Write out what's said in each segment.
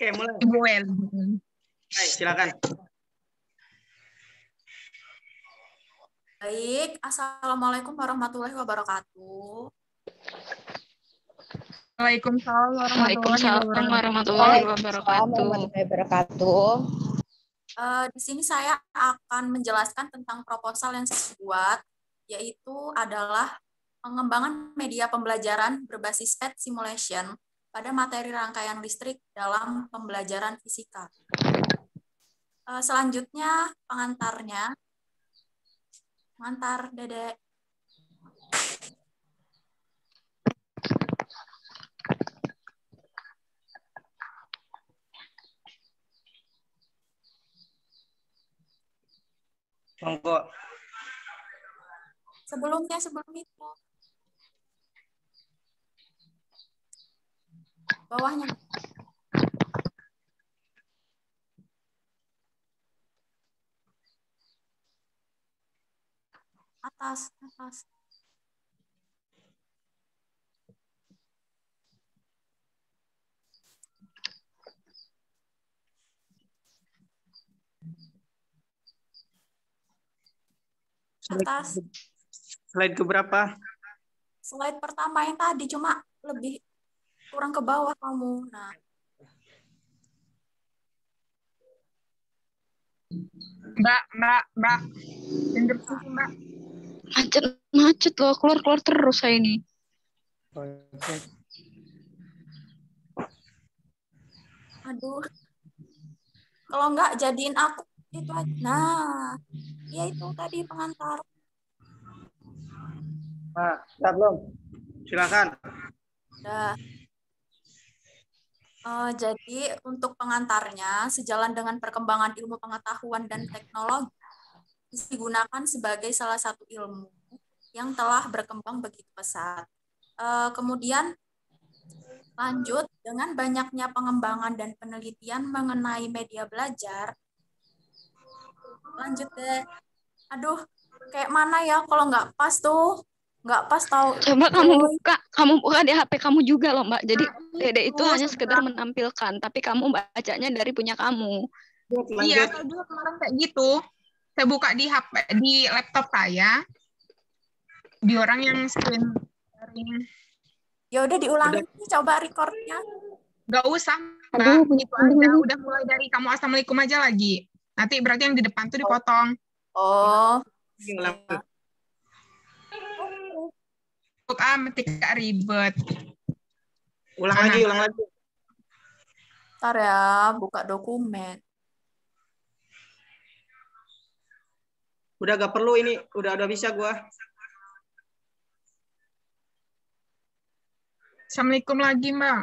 Oke, mulai. Ibu Wel. Hai, silakan. Baik, Assalamualaikum warahmatullahi wabarakatuh. Waalaikumsalam Waalaikumsalam warahmatullahi warahmatullahi wabarakatuh. Di sini saya akan menjelaskan tentang proposal yang saya buat, yaitu adalah pengembangan media pembelajaran berbasis PET simulation pada materi rangkaian listrik dalam pembelajaran fisika. Selanjutnya pengantar Dedek. Monggo. Sebelum itu. Bawahnya. Atas. Atas. Slide keberapa? Slide pertama yang tadi, cuma lebih kurang ke bawah kamu. Nah. Mbak. Dengar sini, Mbak. Macet loh, keluar terus saya ini. Aduh. Kalau enggak jadiin aku itu aja. Nah, ya itu tadi pengantar. Nah, start belum? Silakan. Udah. Jadi untuk pengantarnya, sejalan dengan perkembangan ilmu pengetahuan dan teknologi, digunakan sebagai salah satu ilmu yang telah berkembang begitu pesat. Kemudian lanjut, dengan banyaknya pengembangan dan penelitian mengenai media belajar. Lanjut deh. Aduh, kayak mana ya kalau nggak pas tuh? Nggak pas tahu. Coba kamu buka di HP kamu juga loh, Mbak. Jadi Dede itu hanya sekedar menampilkan, tapi kamu bacanya dari punya kamu. Iya, saya juga kemarin kayak gitu. Saya buka di HP, di laptop saya. Di orang yang screen sharing. Ya udah diulangi, coba recordnya. Gak usah, Mbak. Itu aja. Udah mulai dari kamu assalamualaikum aja lagi. Nanti berarti yang di depan tuh dipotong. Oh. Tidak ribet. Ulang lagi. Ntar ya, buka dokumen. Udah gak perlu ini, udah bisa gua. Assalamualaikum lagi, Mbak.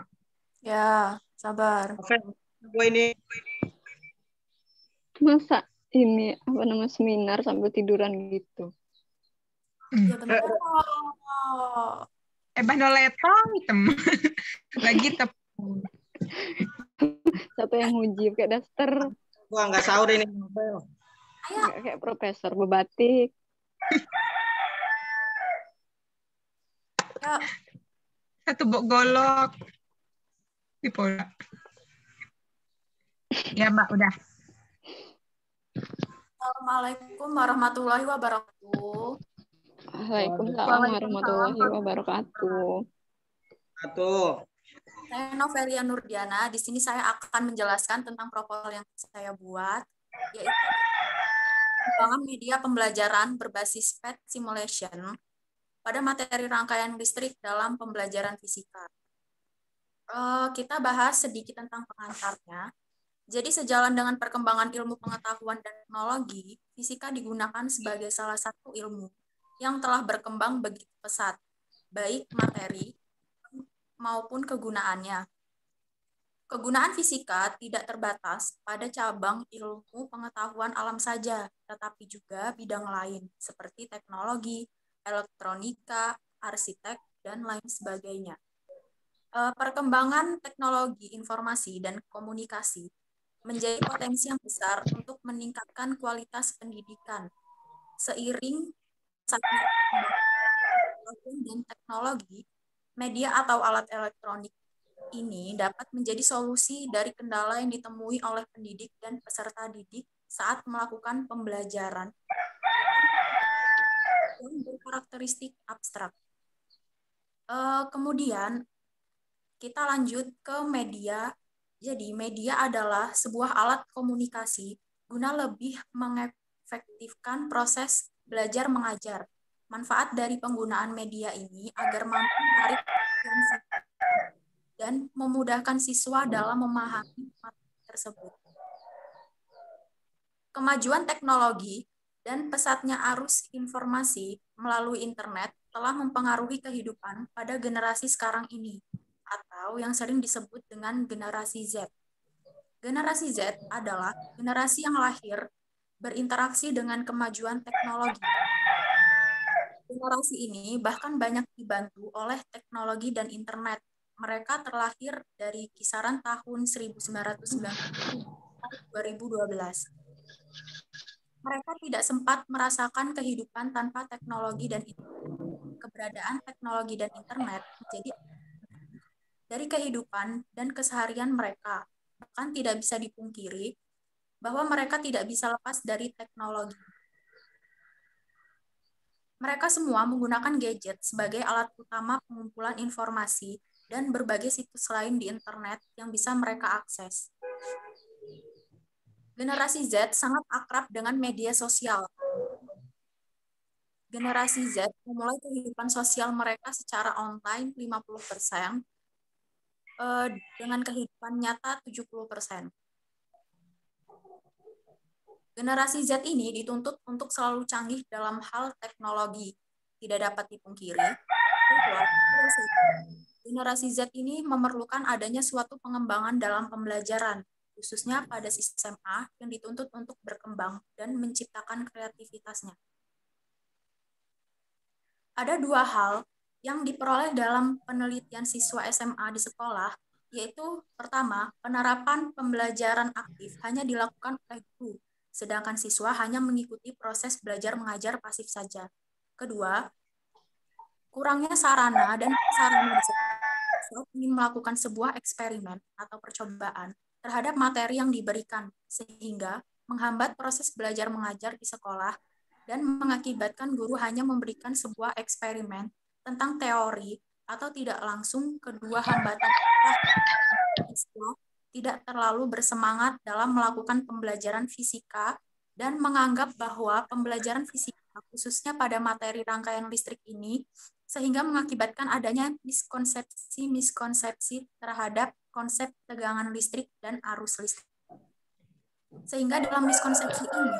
Ya, sabar. Gua ini. Masa ini seminar sambil tiduran gitu. Ya benar. Banoleto hitam. Lagi tepung. Satu yang nguji kayak daster. Gua nggak sahur ini. Kayak profesor bebatik. Ya. Satu bok golok. Di pola. Ya, Mbak, udah. Assalamualaikum warahmatullahi wabarakatuh. Waalaikumsalam warahmatullahi wabarakatuh. Saya Novelia Nurdiana. Di sini saya akan menjelaskan tentang proposal yang saya buat, yaitu pengembangan media pembelajaran berbasis PET simulation pada materi rangkaian listrik dalam pembelajaran fisika. Kita bahas sedikit tentang pengantarnya. Jadi sejalan dengan perkembangan ilmu pengetahuan dan teknologi, fisika digunakan sebagai salah satu ilmu yang telah berkembang begitu pesat, baik materi maupun kegunaannya. Kegunaan fisika tidak terbatas pada cabang ilmu pengetahuan alam saja, tetapi juga bidang lain seperti teknologi, elektronika, arsitek, dan lain sebagainya. Perkembangan teknologi informasi dan komunikasi menjadi potensi yang besar untuk meningkatkan kualitas pendidikan. Seiring dan teknologi, media atau alat elektronik ini dapat menjadi solusi dari kendala yang ditemui oleh pendidik dan peserta didik saat melakukan pembelajaran yang berkarakteristik abstrak. Kemudian kita lanjut ke media. Jadi media adalah sebuah alat komunikasi guna lebih mengefektifkan proses belajar mengajar. Manfaat dari penggunaan media ini agar mampu menarik dan memudahkan siswa dalam memahami materi tersebut. Kemajuan teknologi dan pesatnya arus informasi melalui internet telah mempengaruhi kehidupan pada generasi sekarang ini, atau yang sering disebut dengan generasi Z. Generasi Z adalah generasi yang lahir berinteraksi dengan kemajuan teknologi. Generasi ini bahkan banyak dibantu oleh teknologi dan internet. Mereka terlahir dari kisaran tahun 1990 2012. Mereka tidak sempat merasakan kehidupan tanpa teknologi dan internet. Keberadaan teknologi dan internet menjadi dari kehidupan dan keseharian mereka. Bahkan tidak bisa dipungkiri bahwa mereka tidak bisa lepas dari teknologi. Mereka semua menggunakan gadget sebagai alat utama pengumpulan informasi dan berbagai situs lain di internet yang bisa mereka akses. Generasi Z sangat akrab dengan media sosial. Generasi Z memulai kehidupan sosial mereka secara online 50%, dengan kehidupan nyata 70%. Generasi Z ini dituntut untuk selalu canggih dalam hal teknologi. Tidak dapat dipungkiri bahwa generasi Z ini memerlukan adanya suatu pengembangan dalam pembelajaran, khususnya pada SMA yang dituntut untuk berkembang dan menciptakan kreativitasnya. Ada dua hal yang diperoleh dalam penelitian siswa SMA di sekolah, yaitu pertama, penerapan pembelajaran aktif hanya dilakukan oleh guru, sedangkan siswa hanya mengikuti proses belajar mengajar pasif saja. Kedua, kurangnya sarana dan prasarana di sekolah saat ingin melakukan sebuah eksperimen atau percobaan terhadap materi yang diberikan, sehingga menghambat proses belajar mengajar di sekolah dan mengakibatkan guru hanya memberikan sebuah eksperimen tentang teori atau tidak langsung. Kedua hambatan siswa tidak terlalu bersemangat dalam melakukan pembelajaran fisika dan menganggap bahwa pembelajaran fisika, khususnya pada materi rangkaian listrik ini, sehingga mengakibatkan adanya miskonsepsi terhadap konsep tegangan listrik dan arus listrik. Sehingga dalam miskonsepsi ini,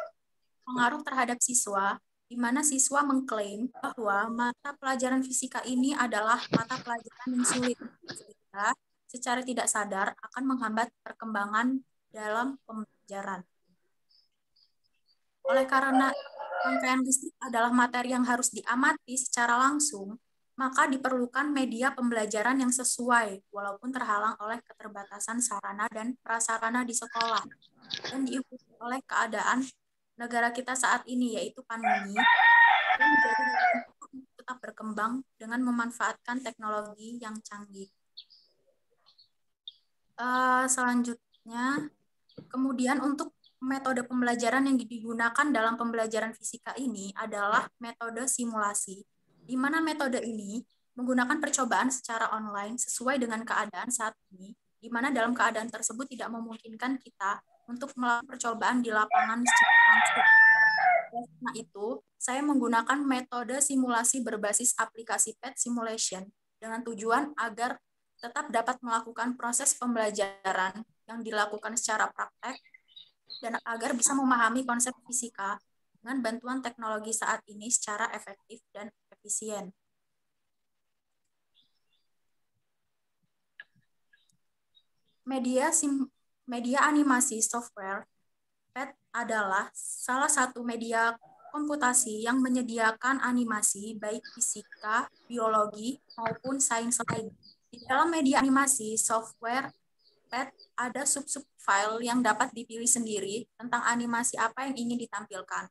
pengaruh terhadap siswa, di mana siswa mengklaim bahwa mata pelajaran fisika ini adalah mata pelajaran yang sulit, sehingga secara tidak sadar akan menghambat perkembangan dalam pembelajaran. Oleh karena rangkaian listrik adalah materi yang harus diamati secara langsung, maka diperlukan media pembelajaran yang sesuai, walaupun terhalang oleh keterbatasan sarana dan prasarana di sekolah, dan diikuti oleh keadaan negara kita saat ini, yaitu pandemi, dan menjadi tetap berkembang dengan memanfaatkan teknologi yang canggih. Selanjutnya, kemudian untuk metode pembelajaran yang digunakan dalam pembelajaran fisika ini adalah metode simulasi, di mana metode ini menggunakan percobaan secara online sesuai dengan keadaan saat ini, di mana dalam keadaan tersebut tidak memungkinkan kita untuk melakukan percobaan di lapangan secara langsung. Karena itu, saya menggunakan metode simulasi berbasis aplikasi PET Simulation dengan tujuan agar tetap dapat melakukan proses pembelajaran yang dilakukan secara praktek dan agar bisa memahami konsep fisika dengan bantuan teknologi saat ini secara efektif dan efisien. Media animasi software PET adalah salah satu media komputasi yang menyediakan animasi baik fisika, biologi, maupun sains lain. Di dalam media animasi software PET ada sub-sub file yang dapat dipilih sendiri tentang animasi apa yang ingin ditampilkan.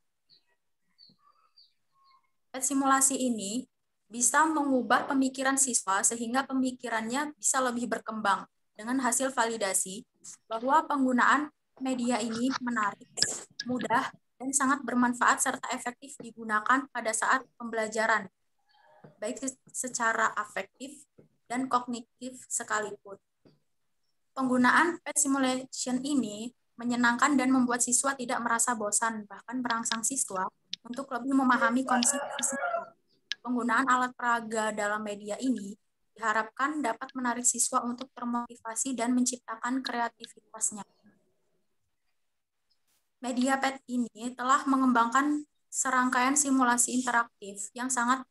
PET simulasi ini bisa mengubah pemikiran siswa sehingga pemikirannya bisa lebih berkembang dengan hasil validasi bahwa penggunaan media ini menarik, mudah, dan sangat bermanfaat serta efektif digunakan pada saat pembelajaran, baik secara afektif dan kognitif sekalipun. Penggunaan PET simulation ini menyenangkan dan membuat siswa tidak merasa bosan, bahkan merangsang siswa untuk lebih memahami konsep fisika. Penggunaan alat peraga dalam media ini diharapkan dapat menarik siswa untuk termotivasi dan menciptakan kreativitasnya. Media PET ini telah mengembangkan serangkaian simulasi interaktif yang sangat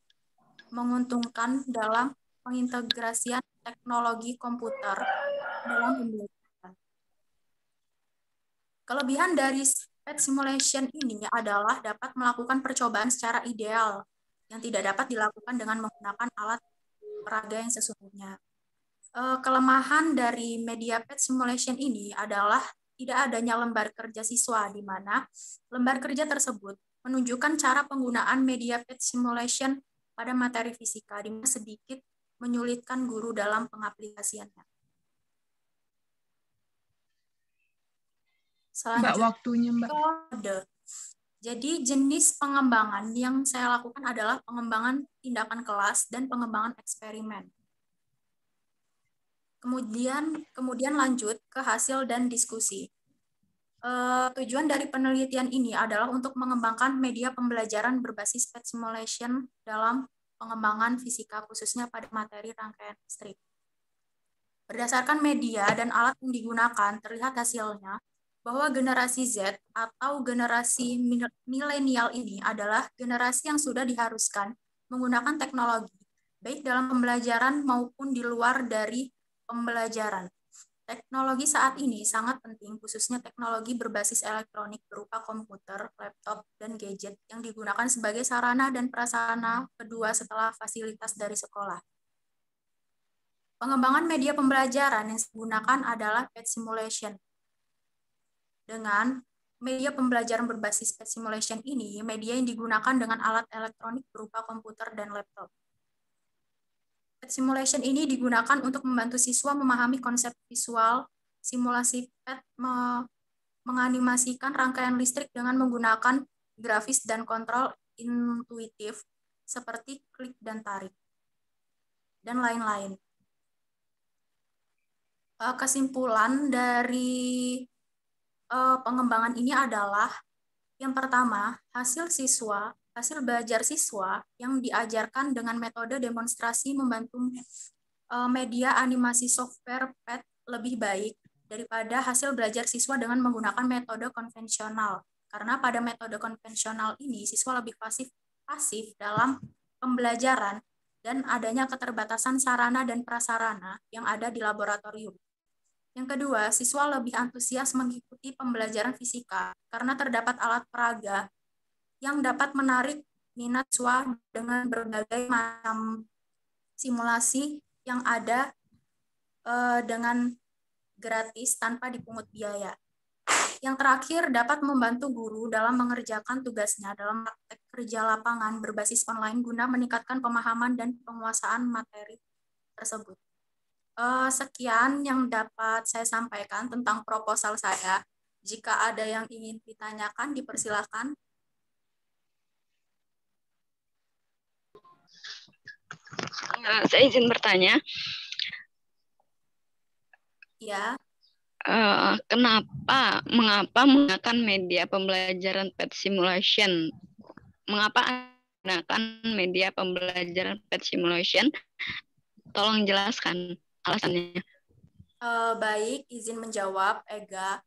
menguntungkan dalam pengintegrasian teknologi komputer dalam pembelajaran. Kelebihan dari PET simulation ini adalah dapat melakukan percobaan secara ideal yang tidak dapat dilakukan dengan menggunakan alat peraga yang sesungguhnya. Kelemahan dari media PET simulation ini adalah tidak adanya lembar kerja siswa, di mana lembar kerja tersebut menunjukkan cara penggunaan media PET simulation pada materi fisika, di mana sedikit menyulitkan guru dalam pengaplikasiannya. Mbak, waktunya, Mbak. Kode. Jadi jenis pengembangan yang saya lakukan adalah pengembangan tindakan kelas dan pengembangan eksperimen. Kemudian lanjut ke hasil dan diskusi. Tujuan dari penelitian ini adalah untuk mengembangkan media pembelajaran berbasis PET simulation dalam pengembangan fisika, khususnya pada materi rangkaian listrik. Berdasarkan media dan alat yang digunakan, terlihat hasilnya bahwa generasi Z atau generasi milenial ini adalah generasi yang sudah diharuskan menggunakan teknologi, baik dalam pembelajaran maupun di luar dari pembelajaran. Teknologi saat ini sangat penting, khususnya teknologi berbasis elektronik berupa komputer, laptop, dan gadget yang digunakan sebagai sarana dan prasarana kedua setelah fasilitas dari sekolah. Pengembangan media pembelajaran yang digunakan adalah PET simulation. Dengan media pembelajaran berbasis PET simulation ini, media yang digunakan dengan alat elektronik berupa komputer dan laptop. PET simulation ini digunakan untuk membantu siswa memahami konsep visual. Simulasi PET menganimasikan rangkaian listrik dengan menggunakan grafis dan kontrol intuitif seperti klik dan tarik, dan lain-lain. Kesimpulan dari pengembangan ini adalah yang pertama, hasil belajar siswa yang diajarkan dengan metode demonstrasi membantu media animasi software PET lebih baik daripada hasil belajar siswa dengan menggunakan metode konvensional. Karena pada metode konvensional ini, siswa lebih pasif dalam pembelajaran dan adanya keterbatasan sarana dan prasarana yang ada di laboratorium. Yang kedua, siswa lebih antusias mengikuti pembelajaran fisika karena terdapat alat peraga yang dapat menarik minat siswa dengan berbagai macam simulasi yang ada dengan gratis tanpa dipungut biaya. Yang terakhir, dapat membantu guru dalam mengerjakan tugasnya dalam praktek kerja lapangan berbasis online guna meningkatkan pemahaman dan penguasaan materi tersebut. Sekian yang dapat saya sampaikan tentang proposal saya. Jika ada yang ingin ditanyakan, dipersilakan. Saya izin bertanya. Ya. Mengapa menggunakan media pembelajaran PET simulation? Mengapa menggunakan media pembelajaran PET simulation? Tolong jelaskan alasannya. Baik, izin menjawab, Ega.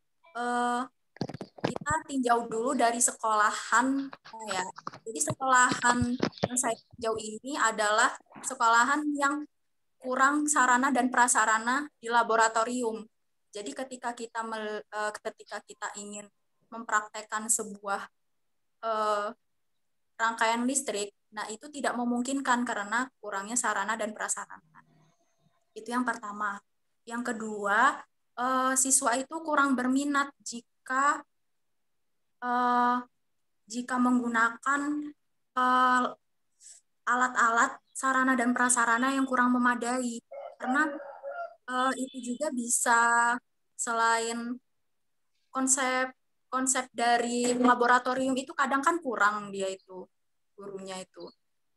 Kita tinjau dulu dari sekolahan ya. Jadi sekolahan yang saya tinjau ini adalah sekolahan yang kurang sarana dan prasarana di laboratorium. Jadi ketika kita ingin mempraktekkan sebuah rangkaian listrik, nah itu tidak memungkinkan karena kurangnya sarana dan prasarana. Itu yang pertama. Yang kedua, siswa itu kurang berminat jika menggunakan alat-alat sarana dan prasarana yang kurang memadai. Karena itu juga bisa, selain konsep dari laboratorium itu kadang kan kurang dia itu, gurunya itu.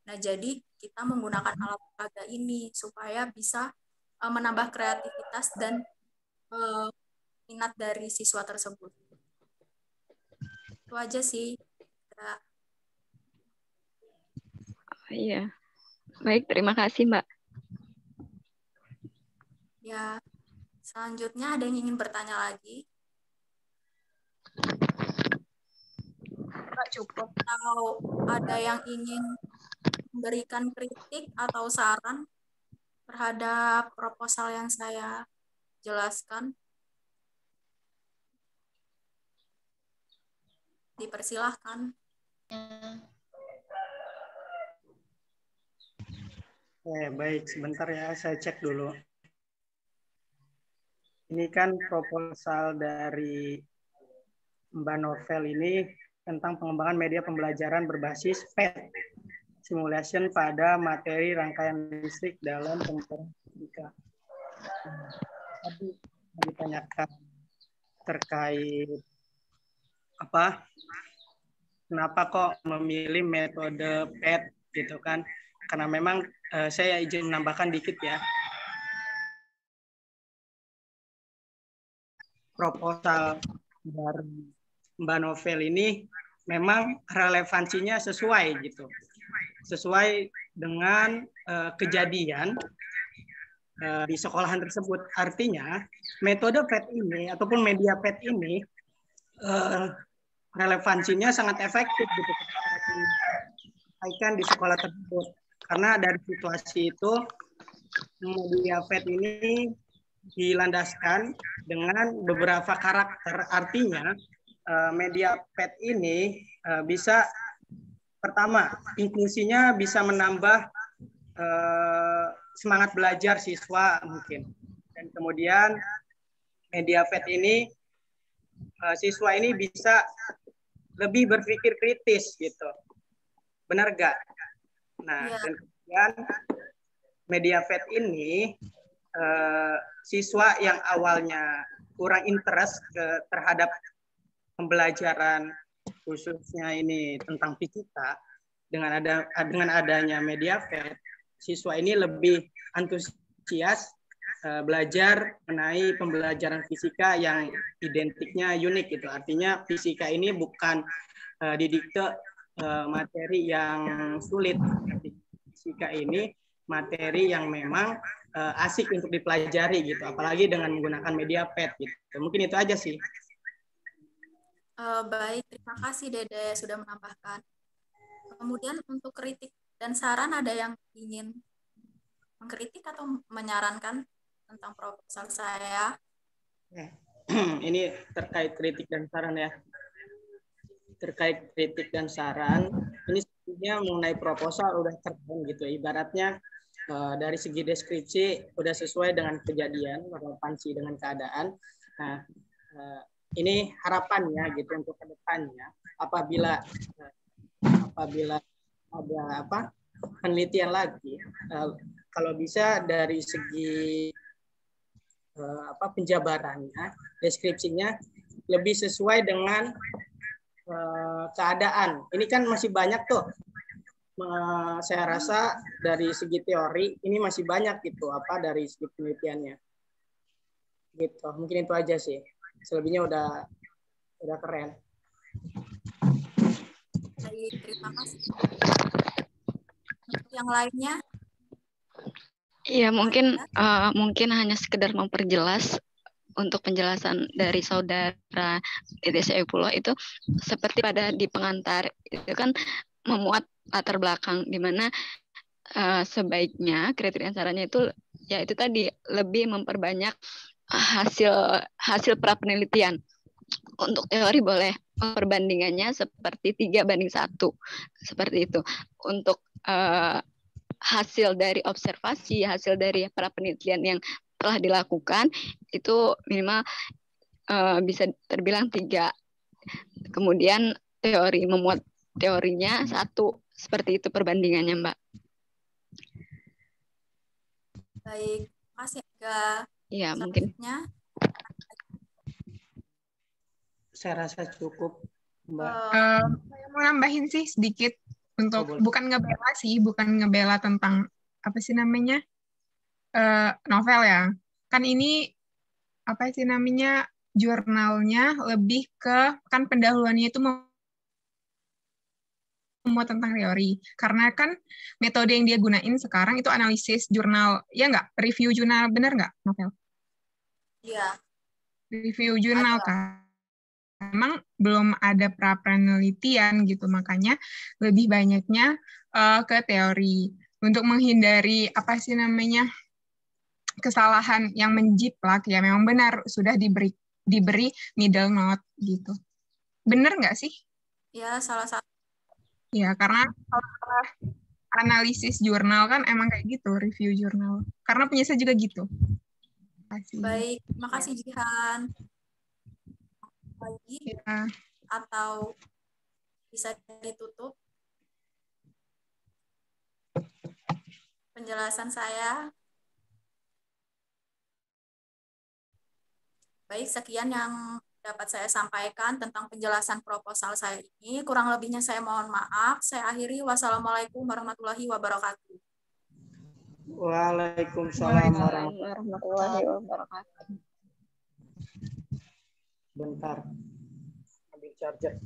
Nah, jadi kita menggunakan alat peraga ini supaya bisa menambah kreativitas dan minat dari siswa tersebut. Itu aja sih. Iya. Baik, terima kasih, Mbak. Ya, selanjutnya ada yang ingin bertanya lagi? Nggak cukup. Atau ada yang ingin memberikan kritik atau saran terhadap proposal yang saya jelaskan? Dipersilahkan. Baik, sebentar ya, saya cek dulu. Ini kan proposal dari Mbak Novel ini tentang pengembangan media pembelajaran berbasis PET, simulation pada materi rangkaian listrik dalam pembelajaran fisika. Tadi ditanyakan terkait apa? Kenapa kok memilih metode PET gitu kan? Karena memang saya izin menambahkan dikit ya. Proposal dari Mbak Novel ini memang relevansinya sesuai gitu. Sesuai dengan kejadian di sekolahan tersebut. Artinya metode PET ini ataupun media PET ini relevansinya sangat efektif gitu di sekolah tersebut. Karena dari situasi itu media PET ini dilandaskan dengan beberapa karakter. Artinya media PET ini bisa, pertama, inklusinya bisa menambah semangat belajar siswa mungkin. Dan kemudian media PET ini siswa ini bisa lebih berpikir kritis gitu. Benar gak? Nah, dan kemudian media PET ini siswa yang awalnya kurang interest terhadap pembelajaran khususnya ini tentang fisika, dengan adanya media PET, siswa ini lebih antusias belajar mengenai pembelajaran fisika yang identiknya unik gitu. Artinya fisika ini bukan didikte materi yang sulit. Fisika ini materi yang memang asik untuk dipelajari gitu, apalagi dengan menggunakan media PET gitu. Mungkin itu aja sih. Baik, terima kasih Dede sudah menambahkan. Kemudian untuk kritik dan saran, ada yang ingin mengkritik atau menyarankan tentang proposal saya? Ini terkait kritik dan saran ya. Terkait kritik dan saran, ini sebenarnya mengenai proposal udah keren gitu. Ibaratnya dari segi deskripsi udah sesuai dengan kejadian, relevansi dengan keadaan. Nah, ini harapannya gitu untuk kedepannya, apabila ada penelitian lagi, kalau bisa dari segi penjabarannya, deskripsinya lebih sesuai dengan keadaan. Ini kan masih banyak tuh. Saya rasa dari segi teori ini masih banyak gitu dari segi penelitiannya. Gitu. Mungkin itu aja sih. Selebihnya udah keren. Baik, terima kasih. Untuk yang lainnya? Iya, mungkin hanya sekedar memperjelas untuk penjelasan dari saudara Dede Saifullah itu, seperti di pengantar itu kan memuat latar belakang di mana sebaiknya kriteria sarannya itu ya itu tadi lebih memperbanyak hasil pra penelitian. Untuk teori boleh perbandingannya seperti 3:1 seperti itu. Untuk hasil dari observasi, hasil dari pra penelitian yang telah dilakukan itu minimal bisa terbilang 3. Kemudian memuat teorinya 1, seperti itu perbandingannya, Mbak. Baik, makasih Aga. Ya, mungkin. Selanjutnya, Saya rasa cukup, Mbak. Saya mau nambahin sih sedikit untuk boleh. bukan ngebela tentang apa sih namanya novel ya. Kan ini apa sih namanya jurnalnya lebih ke kan pendahuluannya itu memuat tentang teori. Karena kan metode yang dia gunain sekarang itu analisis jurnal, ya nggak? Review jurnal, benar nggak, novel? iya, Review jurnal ada. kan. Memang belum ada pra-penelitian gitu, makanya lebih banyaknya ke teori. Untuk menghindari apa sih namanya kesalahan yang menjiplak, ya memang benar sudah diberi middle note gitu. Benar nggak sih? Ya, salah satu. Ya, karena analisis jurnal kan emang kayak gitu, review jurnal. Karena punya saya juga gitu. Baik, terima kasih Jihan. Lagi Ya. atau bisa ditutup penjelasan saya. Baik, sekian yang dapat saya sampaikan tentang penjelasan proposal saya ini. Kurang lebihnya saya mohon maaf. Saya akhiri. Wassalamualaikum warahmatullahi wabarakatuh. Waalaikumsalam warahmatullahi wabarakatuh. Bentar, ambil charger.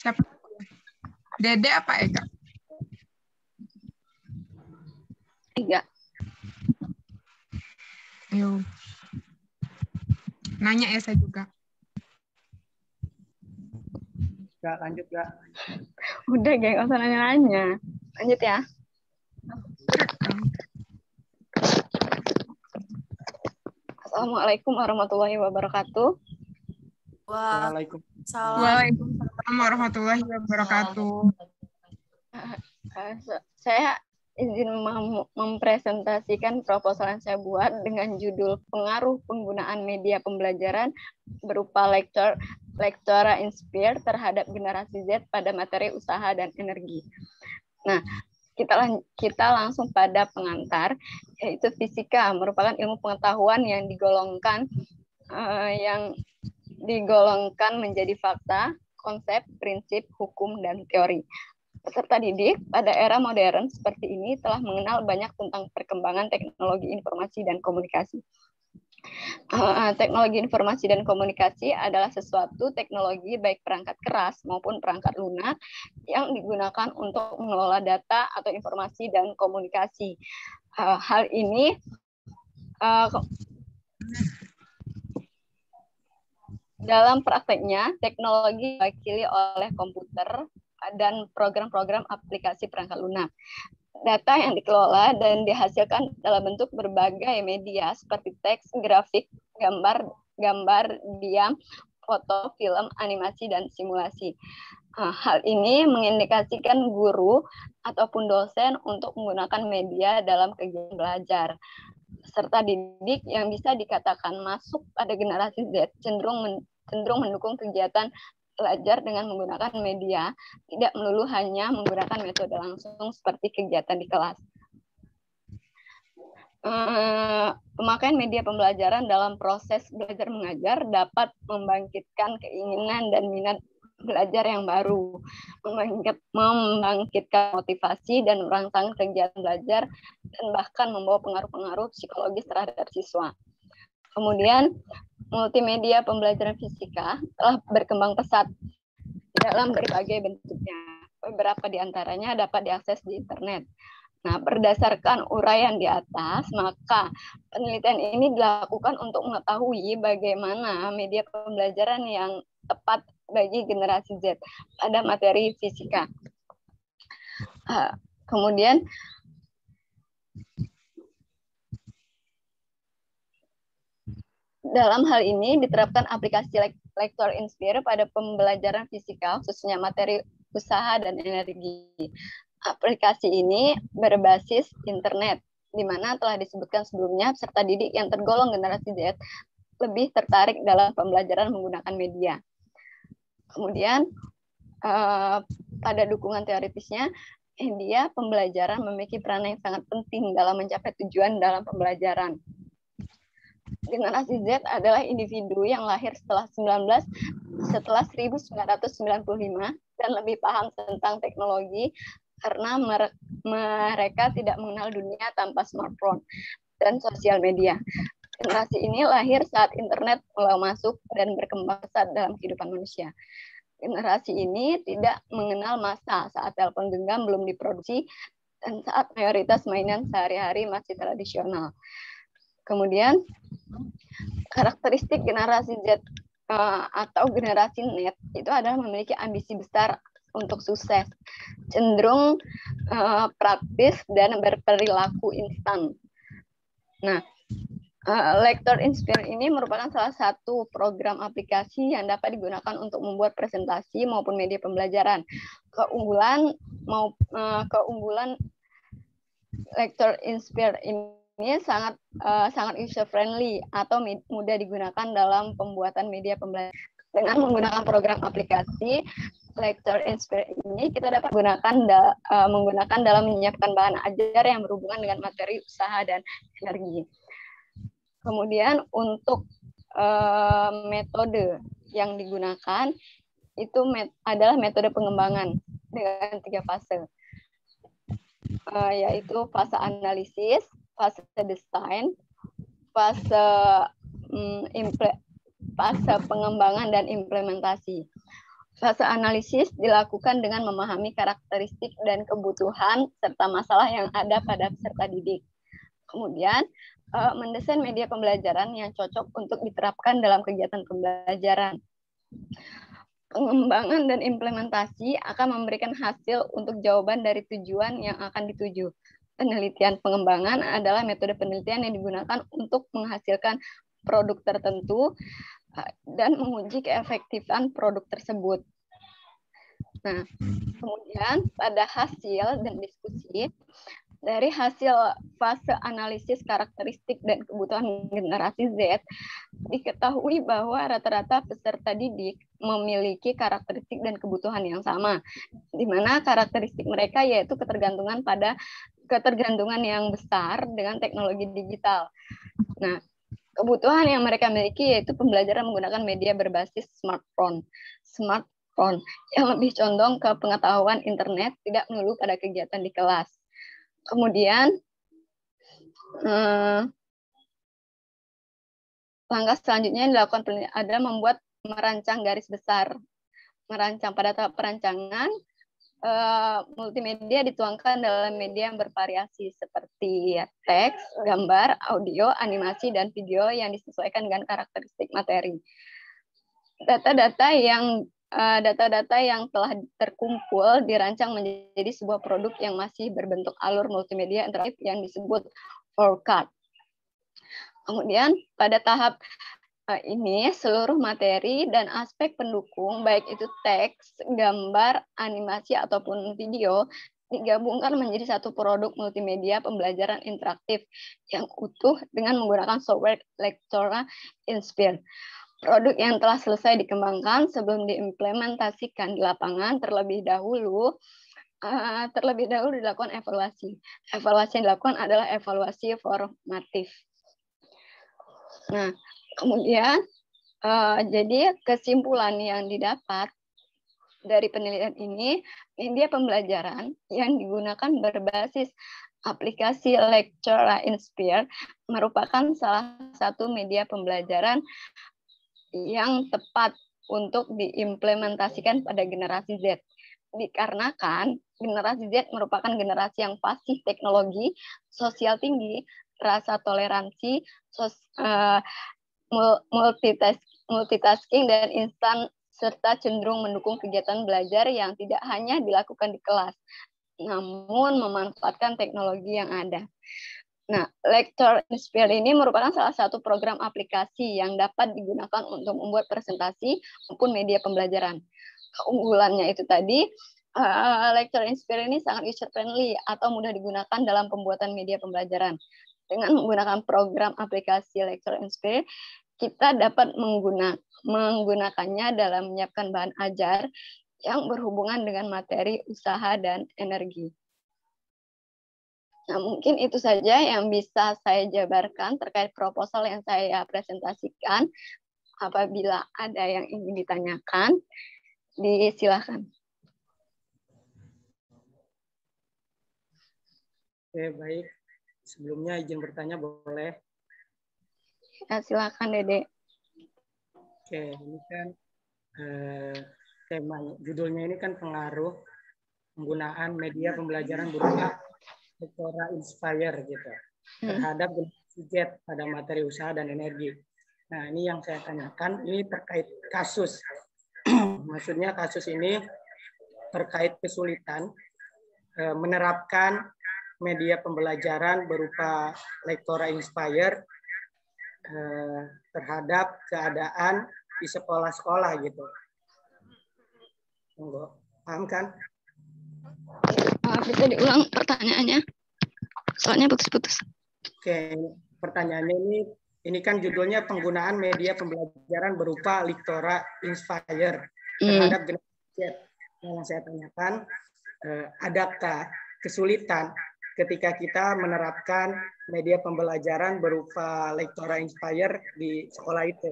Siapa? Dede apa Eka? Tiga. Ayo. Nanya ya saya juga. Gak, lanjut gak? Udah, geng, nggak usah nanya-nanya. Lanjut ya. Assalamualaikum warahmatullahi wabarakatuh. Waalaikumsalam warahmatullahi wabarakatuh. Saya izin mempresentasikan proposal yang saya buat dengan judul Pengaruh Penggunaan Media Pembelajaran berupa Lectura Inspire terhadap generasi Z pada materi usaha dan energi. Nah, kita langsung pada pengantar, yaitu fisika merupakan ilmu pengetahuan yang digolongkan menjadi fakta, konsep, prinsip, hukum, dan teori. Peserta didik pada era modern seperti ini telah mengenal banyak tentang perkembangan teknologi informasi dan komunikasi. Teknologi informasi dan komunikasi adalah sesuatu teknologi baik perangkat keras maupun perangkat lunak yang digunakan untuk mengelola data atau informasi dan komunikasi. Hal ini dalam prakteknya, teknologi diwakili oleh komputer dan program-program aplikasi perangkat lunak. Data yang dikelola dan dihasilkan dalam bentuk berbagai media seperti teks, grafik, gambar diam, foto, film, animasi, dan simulasi. Hal ini mengindikasikan guru ataupun dosen untuk menggunakan media dalam kegiatan belajar. Peserta didik yang bisa dikatakan masuk pada generasi Z cenderung mendukung kegiatan belajar dengan menggunakan media, tidak melulu hanya menggunakan metode langsung seperti kegiatan di kelas. Pemakaian media pembelajaran dalam proses belajar mengajar dapat membangkitkan keinginan dan minat belajar yang baru, membangkitkan motivasi dan merangsang kegiatan belajar, dan bahkan membawa pengaruh-pengaruh psikologis terhadap siswa. Kemudian, multimedia pembelajaran fisika telah berkembang pesat dalam berbagai bentuknya. Beberapa di antaranya dapat diakses di internet. Nah, berdasarkan uraian di atas, maka penelitian ini dilakukan untuk mengetahui bagaimana media pembelajaran yang tepat bagi generasi Z pada materi fisika. Kemudian, dalam hal ini diterapkan aplikasi Lector Inspire pada pembelajaran fisika, khususnya materi usaha dan energi. Aplikasi ini berbasis internet, di mana telah disebutkan sebelumnya peserta didik yang tergolong generasi Z lebih tertarik dalam pembelajaran menggunakan media. Kemudian, pada dukungan teoritisnya, media pembelajaran memiliki peran yang sangat penting dalam mencapai tujuan dalam pembelajaran. Generasi Z adalah individu yang lahir setelah 1995 dan lebih paham tentang teknologi karena mereka tidak mengenal dunia tanpa smartphone dan sosial media. Generasi ini lahir saat internet mulai masuk dan berkembang pesat dalam kehidupan manusia. Generasi ini tidak mengenal masa saat telepon genggam belum diproduksi dan saat mayoritas mainan sehari-hari masih tradisional. Kemudian, karakteristik generasi Z atau generasi net itu adalah memiliki ambisi besar untuk sukses, cenderung praktis dan berperilaku instan. Nah, Lector Inspire ini merupakan salah satu program aplikasi yang dapat digunakan untuk membuat presentasi maupun media pembelajaran. Keunggulan Lector Inspire ini sangat user friendly atau mudah digunakan dalam pembuatan media pembelajaran. Dengan menggunakan program aplikasi Lector Inspire ini, kita dapat menggunakan dalam menyiapkan bahan ajar yang berhubungan dengan materi usaha dan energi. Kemudian untuk metode yang digunakan itu adalah metode pengembangan dengan 3 fase, yaitu fase analisis, fase desain, fase pengembangan dan implementasi. Fase analisis dilakukan dengan memahami karakteristik dan kebutuhan serta masalah yang ada pada peserta didik. Kemudian, mendesain media pembelajaran yang cocok untuk diterapkan dalam kegiatan pembelajaran. Pengembangan dan implementasi akan memberikan hasil untuk jawaban dari tujuan yang akan dituju. Penelitian pengembangan adalah metode penelitian yang digunakan untuk menghasilkan produk tertentu dan menguji keefektifan produk tersebut. Nah, kemudian pada hasil dan diskusi, dari hasil fase analisis karakteristik dan kebutuhan generasi Z, diketahui bahwa rata-rata peserta didik memiliki karakteristik dan kebutuhan yang sama, di mana karakteristik mereka yaitu ketergantungan yang besar dengan teknologi digital. Nah, kebutuhan yang mereka miliki yaitu pembelajaran menggunakan media berbasis smartphone yang lebih condong ke pengetahuan internet, tidak melulu pada kegiatan di kelas. Kemudian, langkah selanjutnya yang dilakukan adalah merancang garis besar. Pada tahap perancangan, multimedia dituangkan dalam media yang bervariasi seperti teks, gambar, audio, animasi, dan video yang disesuaikan dengan karakteristik materi. Data-data yang telah terkumpul dirancang menjadi sebuah produk yang masih berbentuk alur multimedia interaktif yang disebut forecast. Kemudian pada tahap ini seluruh materi dan aspek pendukung baik itu teks, gambar, animasi ataupun video digabungkan menjadi satu produk multimedia pembelajaran interaktif yang utuh dengan menggunakan software Lector Inspire. Produk yang telah selesai dikembangkan sebelum diimplementasikan di lapangan terlebih dahulu terlebih dahulu dilakukan evaluasi. Evaluasi yang dilakukan adalah evaluasi formatif. Nah, kemudian jadi kesimpulan yang didapat dari penelitian ini, media pembelajaran yang digunakan berbasis aplikasi Lectura Inspire merupakan salah satu media pembelajaran yang tepat untuk diimplementasikan pada generasi Z. Dikarenakan generasi Z merupakan generasi yang fasih teknologi, sosial tinggi, rasa toleransi, multitasking, dan instan, serta cenderung mendukung kegiatan belajar yang tidak hanya dilakukan di kelas, namun memanfaatkan teknologi yang ada. Nah, Lectura Inspire ini merupakan salah satu program aplikasi yang dapat digunakan untuk membuat presentasi maupun media pembelajaran. Keunggulannya itu tadi, Lectura Inspire ini sangat user-friendly atau mudah digunakan dalam pembuatan media pembelajaran. Dengan menggunakan program aplikasi Lectura Inspire, kita dapat menggunakannya dalam menyiapkan bahan ajar yang berhubungan dengan materi, usaha, dan energi. Nah, mungkin itu saja yang bisa saya jabarkan terkait proposal yang saya presentasikan. Apabila ada yang ingin ditanyakan, disilakan. Oke, baik. Sebelumnya izin bertanya boleh? Ya, silakan Dede. Oke, ini kan tema judulnya ini kan pengaruh penggunaan media pembelajaran berupa Lectura Inspire gitu terhadap generasi Z pada materi usaha dan energi. Nah, ini yang saya tanyakan ini terkait kasus. Maksudnya kasus ini terkait kesulitan menerapkan media pembelajaran berupa Lectura Inspire terhadap keadaan di sekolah-sekolah gitu. Paham kan? Bisa diulang pertanyaannya? Soalnya putus-putus. Oke, pertanyaannya ini kan judulnya penggunaan media pembelajaran berupa Lectura Inspire terhadap generasi Z. Yang saya tanyakan, adakah kesulitan ketika kita menerapkan media pembelajaran berupa Lectura Inspire di sekolah itu?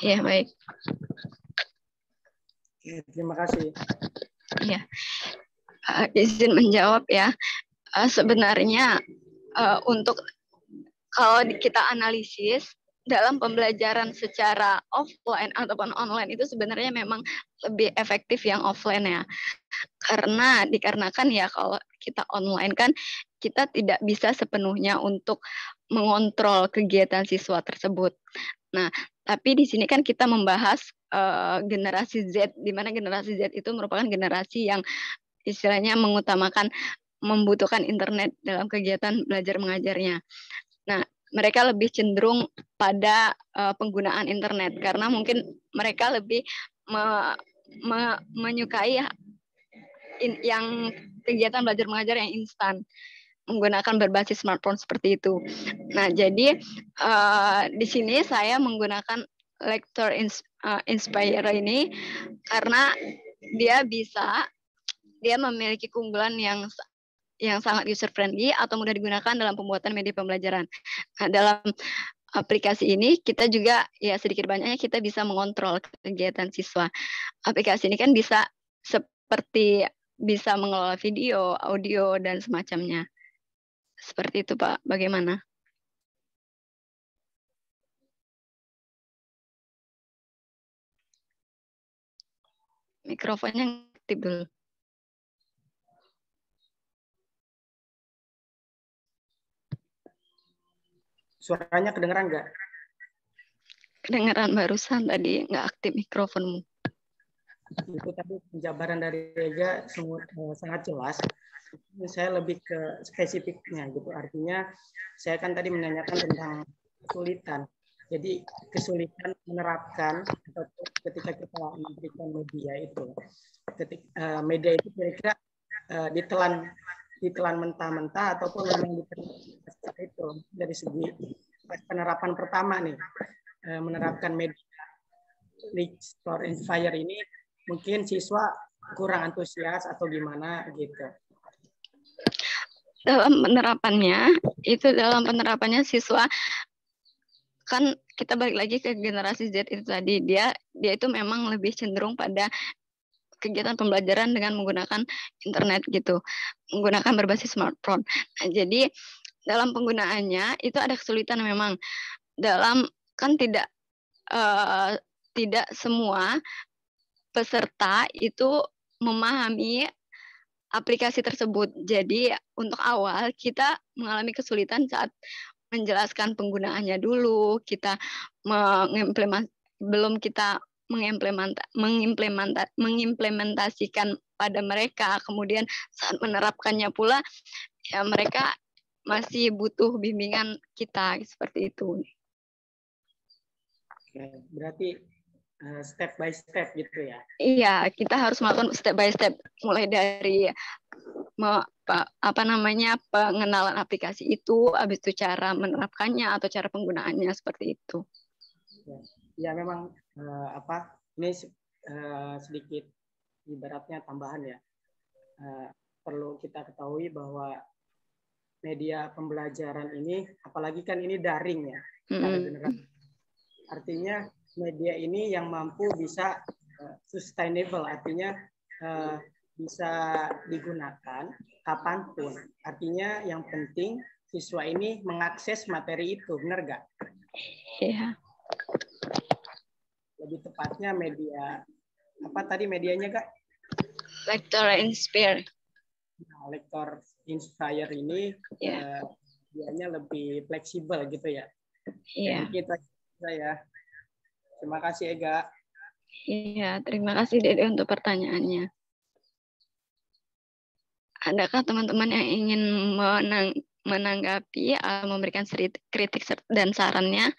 Ya, baik. Terima kasih. Ya, izin menjawab ya. Sebenarnya untuk kalau kita analisis dalam pembelajaran secara offline ataupun online itu sebenarnya memang lebih efektif yang offline ya. Dikarenakan ya kalau kita online kan kita tidak bisa sepenuhnya untuk mengontrol kegiatan siswa tersebut. Nah, tapi di sini kan kita membahas generasi Z, di mana generasi Z itu merupakan generasi yang istilahnya membutuhkan internet dalam kegiatan belajar mengajarnya. Nah, mereka lebih cenderung pada penggunaan internet karena mungkin mereka lebih menyukai yang kegiatan belajar mengajar yang instan, menggunakan berbasis smartphone seperti itu. Nah, jadi di sini saya menggunakan Lectura Inspire ini karena dia memiliki keunggulan yang sangat user friendly atau mudah digunakan dalam pembuatan media pembelajaran. Nah, dalam aplikasi ini kita juga ya sedikit banyaknya kita bisa mengontrol kegiatan siswa. Aplikasi ini kan bisa seperti bisa mengelola video, audio, dan semacamnya. Seperti itu, Pak. Bagaimana? Mikrofonnya aktif dulu. Suaranya kedengeran nggak? Kedengeran barusan tadi, nggak aktif mikrofonmu. Itu tadi penjabaran dari Reza sangat jelas. Saya lebih ke spesifiknya gitu. Artinya saya kan tadi menanyakan tentang kesulitan. Jadi kesulitan menerapkan atau ketika kita memberikan media itu, media itu kira-kira ditelan mentah-mentah ataupun memang diterapkan itu dari segi penerapan pertama nih, menerapkan media Lectura Inspire ini mungkin siswa kurang antusias atau gimana gitu? Dalam penerapannya siswa kan kita balik lagi ke generasi Z itu tadi, dia itu memang lebih cenderung pada kegiatan pembelajaran dengan menggunakan internet gitu, menggunakan berbasis smartphone. Nah, jadi dalam penggunaannya itu ada kesulitan memang dalam kan tidak semua peserta itu memahami aplikasi tersebut. Jadi untuk awal kita mengalami kesulitan saat menjelaskan penggunaannya dulu, kita belum kita mengimplementasikan pada mereka, kemudian saat menerapkannya pula ya mereka masih butuh bimbingan kita seperti itu. Oke, berarti step by step gitu ya? Iya, kita harus melakukan step by step, mulai dari pengenalan aplikasi itu, habis itu cara menerapkannya atau cara penggunaannya seperti itu. Ya memang ini sedikit ibaratnya tambahan ya. Perlu kita ketahui bahwa media pembelajaran ini, apalagi kan ini daring ya, artinya media ini yang mampu bisa sustainable, artinya bisa digunakan kapanpun. Artinya yang penting siswa ini mengakses materi itu, benar nggak? Iya. Lebih tepatnya media, apa tadi medianya Kak? Lector Inspire. Nah, Lector Inspire ini dianya lebih fleksibel gitu ya? Iya. Kita ya. Terima kasih Ega. Iya, terima kasih Dede untuk pertanyaannya. Adakah teman-teman yang ingin menanggapi atau memberikan kritik dan sarannya?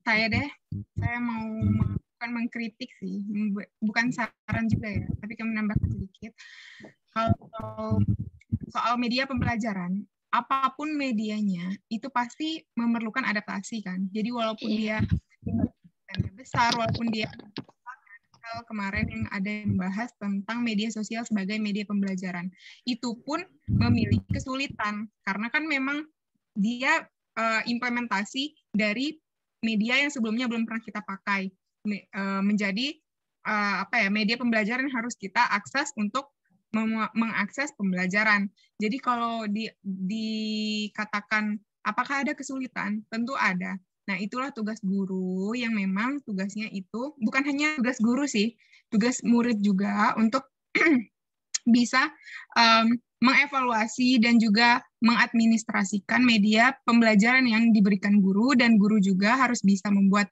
Saya mau mengkritik sih, bukan saran juga ya, tapi kami menambahkan sedikit. Kalau soal media pembelajaran, apapun medianya itu pasti memerlukan adaptasi kan. Jadi walaupun dia besar, walaupun dia kemarin yang ada yang membahas tentang media sosial sebagai media pembelajaran, itu pun memiliki kesulitan karena kan memang dia implementasi dari media yang sebelumnya belum pernah kita pakai menjadi media pembelajaran yang harus kita akses untuk mengakses pembelajaran. Jadi kalau dikatakan apakah ada kesulitan, tentu ada. Nah, itulah tugas guru yang memang tugasnya itu bukan hanya tugas guru sih, tugas murid juga untuk bisa mengevaluasi dan juga mengadministrasikan media pembelajaran yang diberikan guru, dan guru juga harus bisa membuat,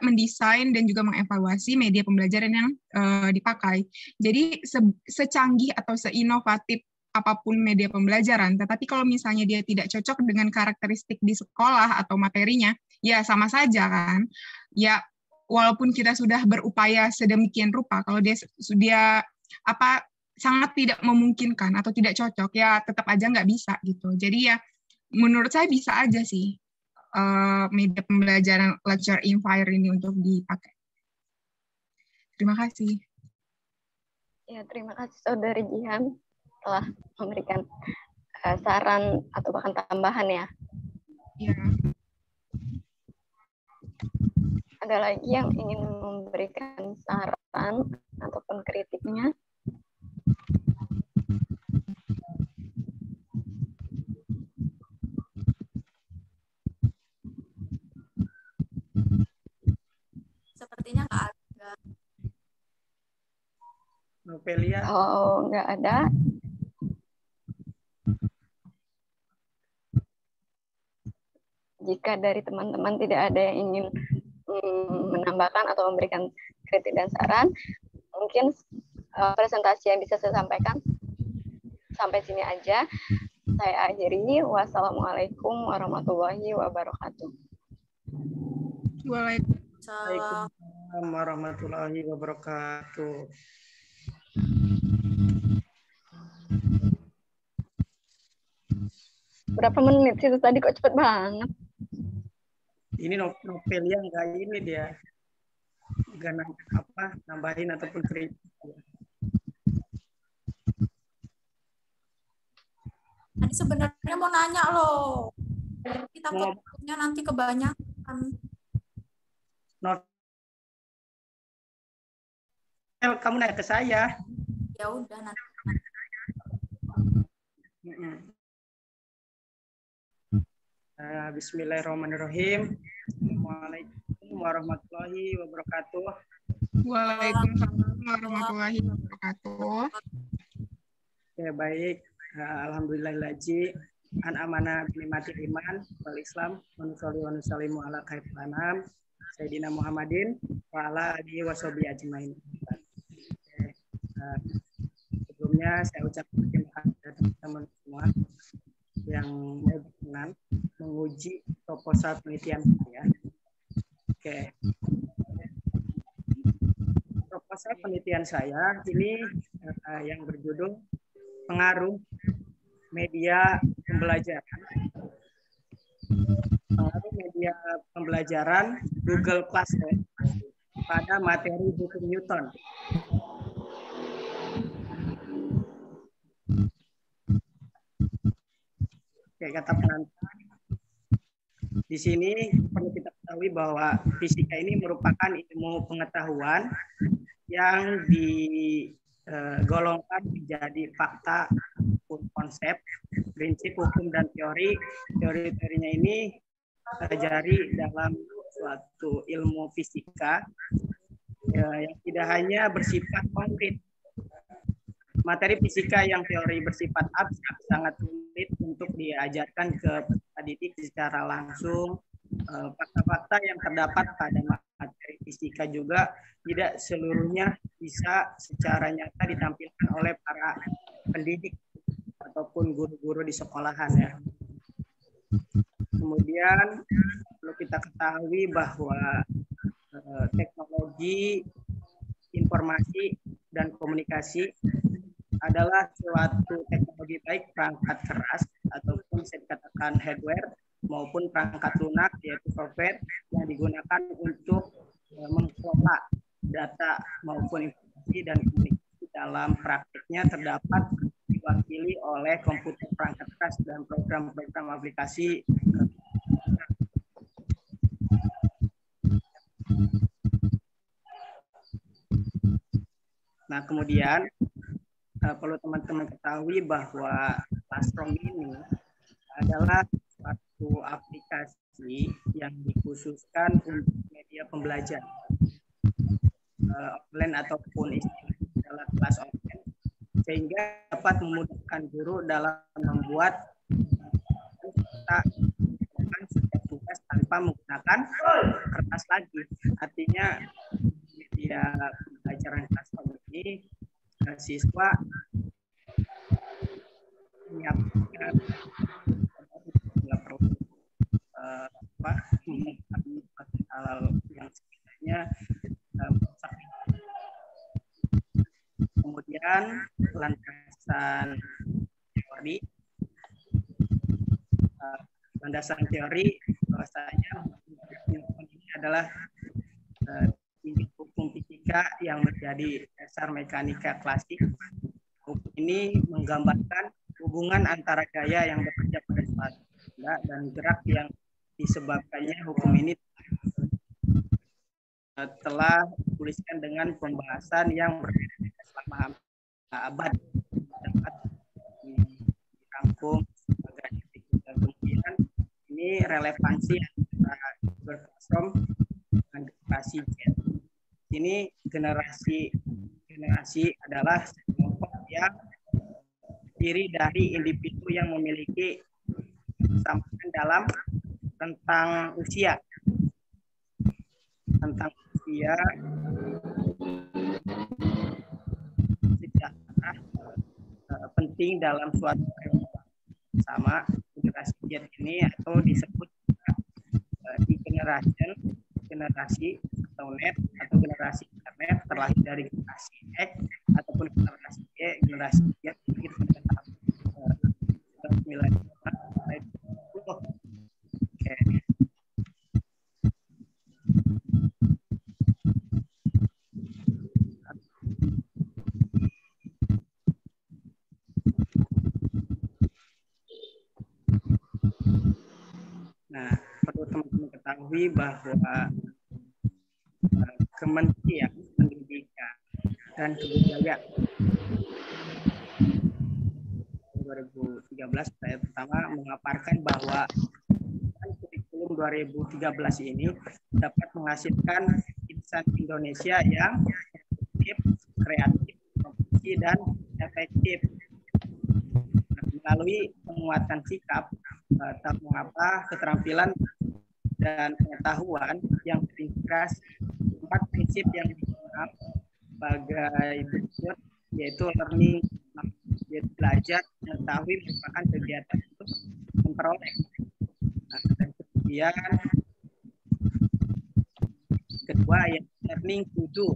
mendesain dan juga mengevaluasi media pembelajaran yang dipakai. Jadi secanggih atau seinovatif apapun media pembelajaran, tetapi kalau misalnya dia tidak cocok dengan karakteristik di sekolah atau materinya, ya sama saja kan. Ya walaupun kita sudah berupaya sedemikian rupa, kalau dia sangat tidak memungkinkan atau tidak cocok, ya tetap aja nggak bisa gitu. Jadi ya menurut saya bisa aja sih media pembelajaran Lecture Inspire ini untuk dipakai. Terima kasih. Ya, terima kasih Saudari Jihan telah memberikan saran atau bahkan tambahan ya. Ya. Ada lagi yang ingin memberikan saran ataupun kritiknya? Sepertinya Kak Arga. Novelia. Oh, nggak ada. Jika dari teman-teman tidak ada yang ingin menambahkan atau memberikan kritik dan saran, mungkin presentasi yang bisa saya sampaikan sampai sini aja. Saya akhiri. Wassalamualaikum warahmatullahi wabarakatuh. Waalaikumsalam warahmatullahi wabarakatuh. Berapa menit sih itu tadi, kok cepet banget? Ini novel yang enggak ini dia. Enggak nambahin ataupun kritik. Tadi sebenarnya mau nanya loh. Kita takutnya nanti kebanyakan. Kamu nanya ke saya. Ya udah nanti. Bismillahirrahmanirrahim. Assalamualaikum warahmatullahi wabarakatuh. Waalaikumsalam warahmatullahi wabarakatuh. Ya baik. Alhamdulillahilladzi an amana binikmatil iman wal Islam wa nusolli wa nusallimu ala khairil anam Sayyidina Muhammadin wa ala alihi washabihi ajmain. Sebelumnya saya ucapkan terima kasih kepada teman-teman semua yang mau berkenan menguji proposal penelitian saya. Oke. Proposal penelitian saya ini yang berjudul pengaruh media pembelajaran. Pengaruh media pembelajaran Google Classroom pada materi hukum Newton. Oke, kata penantang. Di sini perlu kita ketahui bahwa fisika ini merupakan ilmu pengetahuan yang digolongkan menjadi fakta, konsep, prinsip, hukum, dan teori. Teori-teorinya ini dipelajari dalam suatu ilmu fisika yang tidak hanya bersifat konkret. Materi fisika yang teori bersifat abstrak sangat sulit untuk diajarkan ke peserta didik secara langsung. Fakta-fakta yang terdapat pada materi fisika juga tidak seluruhnya bisa secara nyata ditampilkan oleh para pendidik ataupun guru-guru di sekolahan ya. Kemudian perlu kita ketahui bahwa teknologi informasi dan komunikasi adalah suatu teknologi baik perangkat keras ataupun bisa dikatakan hardware maupun perangkat lunak yaitu software yang digunakan untuk mengelola data maupun informasi dan komunikasi dalam praktiknya terdapat diwakili oleh komputer perangkat keras dan program-program aplikasi. Nah, kemudian perlu teman-teman ketahui bahwa Classroom ini adalah suatu aplikasi yang dikhususkan untuk media pembelajaran offline ataupun istilahnya adalah kelas online, sehingga dapat memudahkan guru dalam membuat tugas tanpa menggunakan kertas lagi. Artinya media pembelajaran Classroom ini siswa menyiapkan nggak perlu hal yang sebenarnya kemudian landasan teori bahwasanya ini adalah hukum fisika yang menjadi dasar mekanika klasik. Hukum ini menggambarkan hubungan antara gaya yang bekerja pada suatu benda dan gerak yang disebabkannya. Hukum ini telah dituliskan dengan pembahasan yang berbeda selama abad, dapat dirangkum sebagai dan kemudian ini relevansi antara Classroom dengan generasi Z. Ini generasi adalah kelompok yang terdiri dari individu yang memiliki kesamaan dalam tentang usia sejarah penting dalam suatu sama generasi Z ini atau disebut di generasi atau net atau generasi internet terlahir dari generasi X ataupun generasi Y, generasi Y itu tahap 9. Oke. teman-teman ketahui bahwa Kementerian Pendidikan dan Kebudayaan 2013 saya pertama mengaparkan bahwa kurikulum 2013 ini dapat menghasilkan insan Indonesia yang kreatif, kompetisi, dan efektif. Melalui penguatan sikap, tak mengapa keterampilan dan pengetahuan yang terintegrasi 4 prinsip yang digunakan sebagai berikut, yaitu learning, yaitu belajar, mengetahui merupakan kegiatan untuk memperoleh. Dan kemudian kedua yaitu learning to do.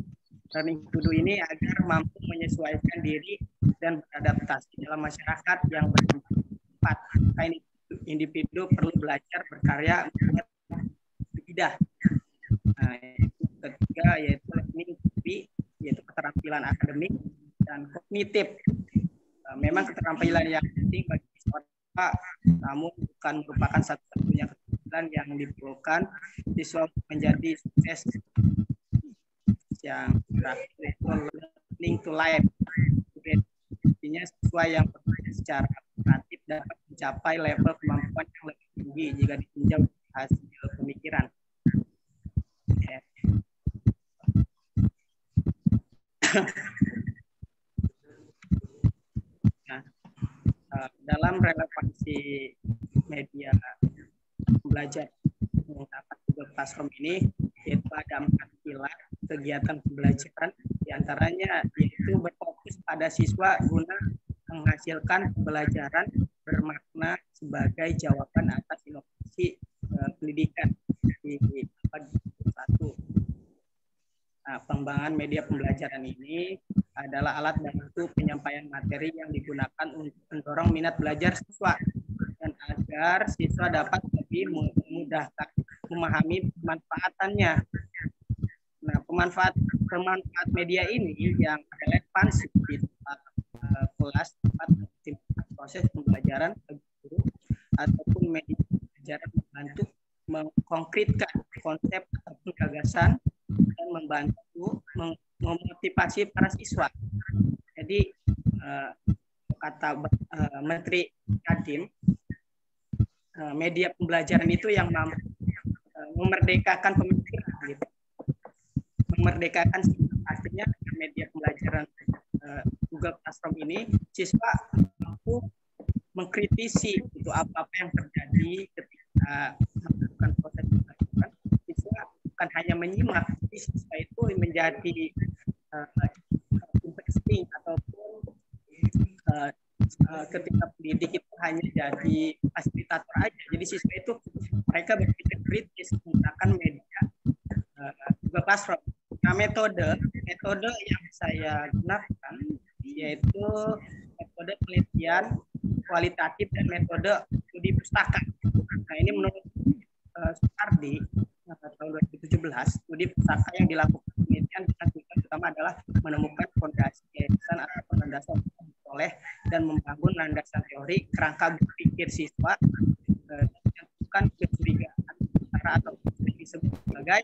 Learning to do ini agar mampu menyesuaikan diri dan beradaptasi dalam masyarakat yang bertempat. Individu perlu belajar berkarya tidak. Nah, ketiga yaitu learning to be, yaitu keterampilan akademik dan kognitif. Memang keterampilan yang penting bagi siswa, namun bukan merupakan satu-satunya keterampilan yang diperlukan siswa menjadi sukses. Yang terakhir yaitu learning to life. Artinya siswa yang bekerja secara kreatif dapat mencapai level kemampuan yang lebih tinggi jika ditinjau hasil pemikiran. Nah, dalam relevansi media belajar menggunakan Google Classroom ini, yaitu ada 4 pilar kegiatan pembelajaran, diantaranya yaitu berfokus pada siswa guna menghasilkan pembelajaran bermakna sebagai jawaban atas inovasi pendidikan di abad 21. Nah, pengembangan media pembelajaran ini adalah alat bantu penyampaian materi yang digunakan untuk mendorong minat belajar siswa dan agar siswa dapat lebih memudahkan memahami pemanfaatannya. Nah, pemanfaat media ini yang relevan di kelas tempat proses pembelajaran guru ataupun media pembelajaran membantu mengkonkretkan konsep ataupun gagasan dan membantu memotivasi para siswa. Jadi kata Menteri Nadiem, media pembelajaran itu yang mampu memerdekakan pemikiran, gitu. Memerdekakan artinya media pembelajaran Google Classroom ini siswa mampu mengkritisi itu apa yang terjadi ketika melakukan proses pembelajaran. Siswa bukan hanya menyimak, siswa itu menjadi investing ataupun ketika pendidik itu hanya jadi fasilitator aja. Jadi siswa itu mereka berpikir kritis menggunakan media Google Classroom. Nah, metode yang saya gunakan yaitu metode penelitian kualitatif dan metode studi pustaka. Nah, ini menurut Supardi tahun 2017, studi pustaka yang dilakukan penelitian dengan tujuan utama adalah menemukan fondasi yayasan atau landasan oleh dan membangun landasan teori kerangka berpikir siswa bukan kecurigaan atau disebut sebagai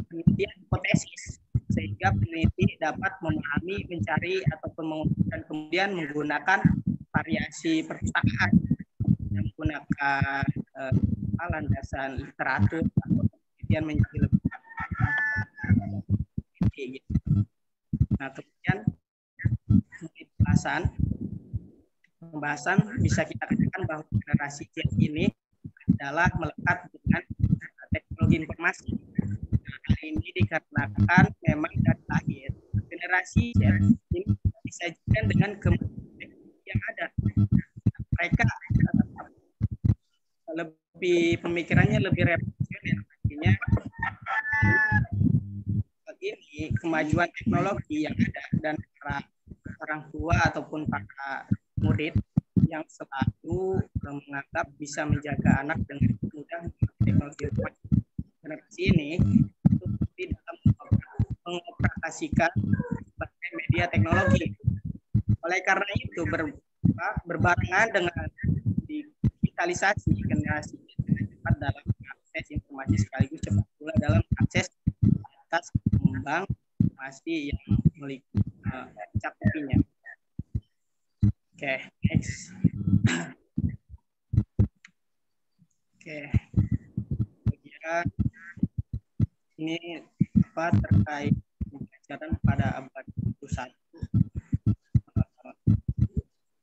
penelitian hipotesis, sehingga peneliti dapat memahami, mencari ataupun mengumpulkan kemudian menggunakan variasi perpustakaan yang menggunakan landasan literatur atau penelitian menjadi lebih tinggi. Nah, kemudian pembahasan bisa kita katakan bahwa generasi Z ini adalah melekat dengan teknologi informasi. Hal ini dikarenakan memang dari lahir generasi Z ini disajikan dengan kemampuan yang ada. Mereka lebih pemikirannya lebih revolusioner, artinya ini kemajuan teknologi yang ada dan para orang tua ataupun para murid yang selalu menganggap bisa menjaga anak dengan mudah teknologi generasi ini itu dalam mengoperasikan sebagai media teknologi. Oleh karena itu berbarengan dengan digitalisasi generasi cepat dalam akses informasi informasi sekaligus cepat pula dalam akses atas pengembang informasi yang mencakupinya. Oke, next. Oke, kemudian ini terkait pembelajaran pada abad 21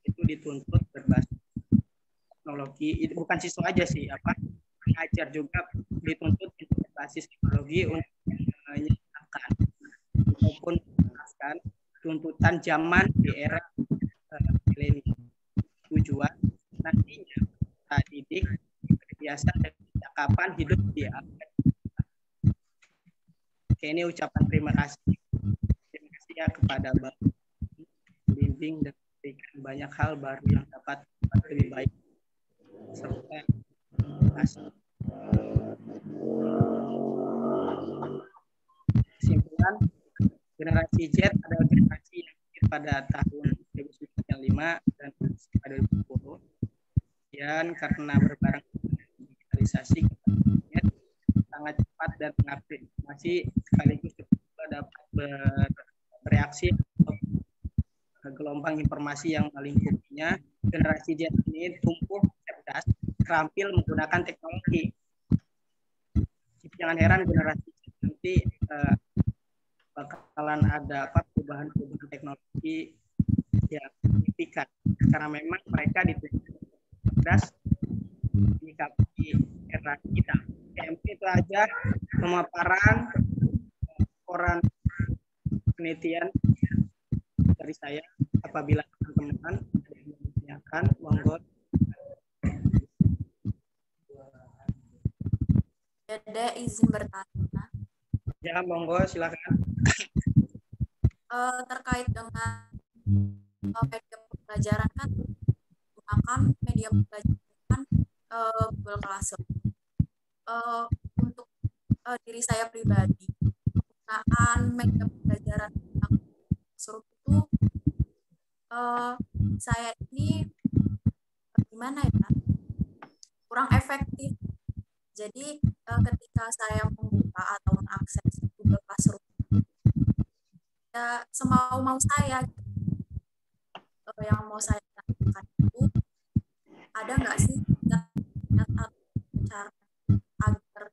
itu dituntut berbasis teknologi. Itu bukan siswa aja sih, pengajar juga dituntut berbasis teknologi untuk menyediakan maupun menjelaskan tuntutan zaman di era milenium. Tujuan nantinya kita didik terbiasa dan kapan hidup di abad. Oke, ini ucapan terima kasih ya kepada Bapak bimbing dan memberikan banyak hal baru yang dapat lebih baik serta kasih. Kesimpulan, generasi Z adalah generasi yang lahir pada tahun 1995 dan pada 2010. Dan karena berbareng digitalisasi sangat cepat dan mengupdate informasi sekaligus juga dapat bereaksi ke gelombang informasi yang melingkupinya. Generasi Z ini tumbuh cerdas, terampil menggunakan teknologi. Jangan heran generasi Z nanti bakalan ada perubahan-perubahan teknologi yang signifikan karena memang mereka dituntut cerdas menyikapi era kita. Itu aja pemaparan laporan penelitian dari saya. Apabila teman-teman ada yang menanyakan, monggo. Dede izin bertanya. Ya, monggo silakan. Terkait dengan media pembelajaran kan menggunakan media pembelajaran Google Classroom. Untuk diri saya pribadi penggunaan media pembelajaran Classroom itu saya ini gimana ya, kurang efektif. Jadi ketika saya membuka atau mengakses Google Classroom ya semau-mau saya, yang mau saya lakukan itu ada nggak sih cara agar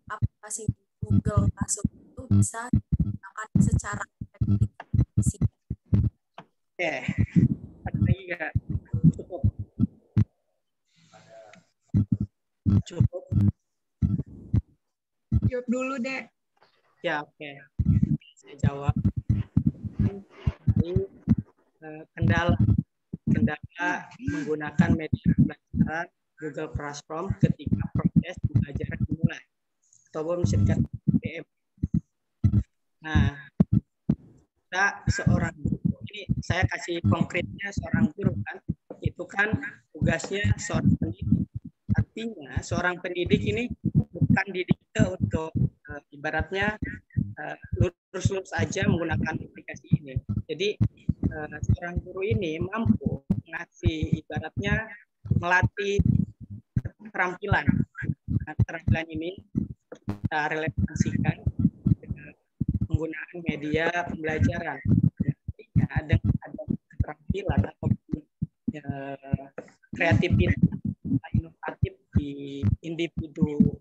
aplikasi Google Classroom itu bisa digunakan secara efektif? Oke, ada lagi nggak? Cukup. Jawab dulu, Dek. Ya, oke. Saya jawab. Ini kendala menggunakan media pembelajaran Google Classroom ketika proses pembelajaran dimulai ataupun disebut PM. Nah, kita seorang guru, ini saya kasih konkretnya seorang guru kan, itu kan tugasnya seorang pendidik. Artinya seorang pendidik ini bukan didikte untuk ibaratnya lurus-lurus aja menggunakan aplikasi ini. Jadi seorang guru ini mampu ngasih ibaratnya melatih keterampilan. Nah, keterampilan ini kita relevansikan dengan penggunaan media pembelajaran. Artinya ada keterampilan atau kreativitas inovatif di individu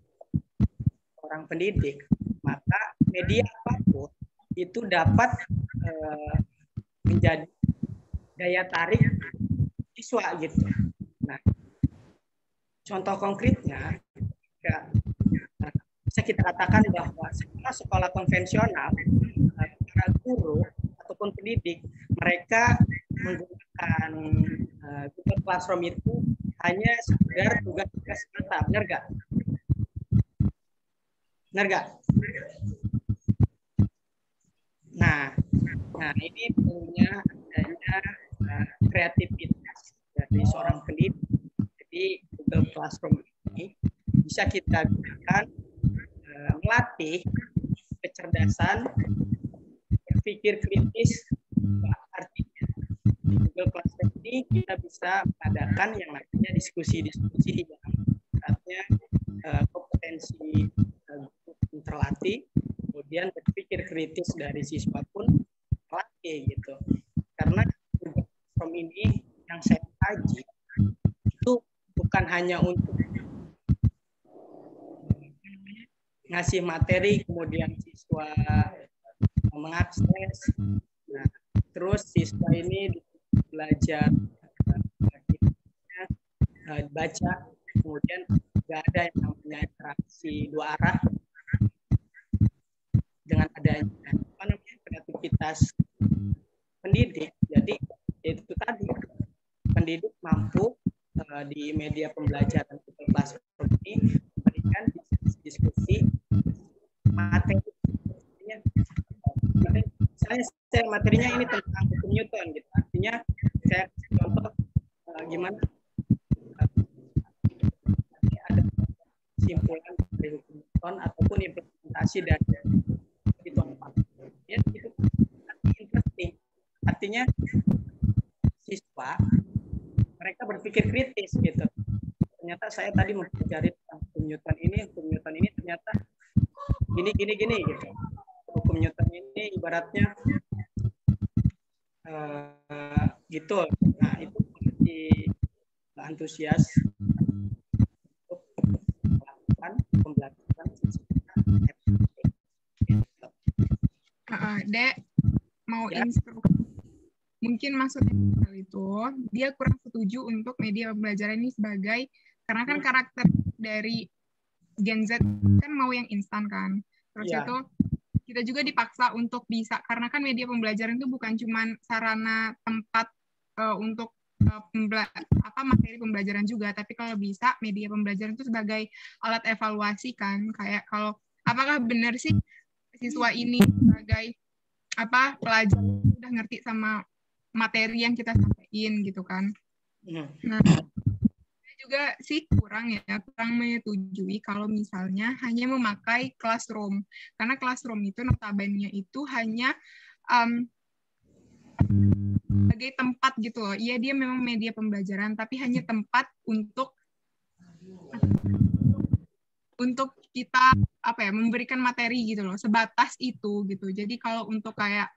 orang pendidik, maka media apapun itu dapat menjadi daya tarik siswa gitu. Nah, contoh konkretnya bisa kita katakan bahwa sekolah konvensional, para guru ataupun pendidik, mereka menggunakan Google Classroom itu hanya sekedar tugas-tugas semata, benar nggak? Benar nggak? Nah ini punya adanya kreativitas dari seorang pendidik. Jadi Google Classroom ini bisa kita gunakan melatih kecerdasan, berpikir kritis. Artinya di Google Classroom ini kita bisa mengadakan yang namanya diskusi di dalam artinya kompetensi terlatih, kemudian berpikir kritis dari siswa pun terlatih gitu. Karena from ini yang saya kaji itu bukan hanya untuk ngasih materi kemudian siswa mengakses. Nah, terus siswa ini belajar baca, kemudian nggak ada yang namanya interaksi dua arah dengan adanya kreativitas pendidik. Jadi itu tadi pendidik mampu di media pembelajaran Google Classroom ini memberikan diskusi materi. Saya materinya ini tentang hukum Newton gitu. Artinya saya contoh gimana ada kesimpulan dari hukum Newton ataupun implementasi dari itu apa. Ya, itu interesting. Artinya siswa mereka berpikir kritis gitu. Ternyata saya tadi mempelajari tentang hukum Newton ini ternyata gini gitu. Hukum Newton ini ibaratnya gitu. Nah, itu menjadi antusias untuk melakukan pembelajaran Dek mau instruksi. Mungkin maksudnya itu dia kurang setuju untuk media pembelajaran ini sebagai, karena kan karakter dari Gen Z kan mau yang instan kan. Terus itu kita juga dipaksa untuk bisa, karena kan media pembelajaran itu bukan cuma sarana tempat untuk materi pembelajaran juga, tapi kalau bisa media pembelajaran itu sebagai alat evaluasi kan, kayak kalau apakah benar sih siswa ini sebagai pelajar udah ngerti sama materi yang kita sampaikan gitu kan. Nah, juga sih kurang menyetujui kalau misalnya hanya memakai classroom, karena classroom itu notabene itu hanya sebagai tempat gitu loh. Iya, dia memang media pembelajaran, tapi hanya tempat untuk kita memberikan materi gitu loh, sebatas itu gitu. Jadi kalau untuk kayak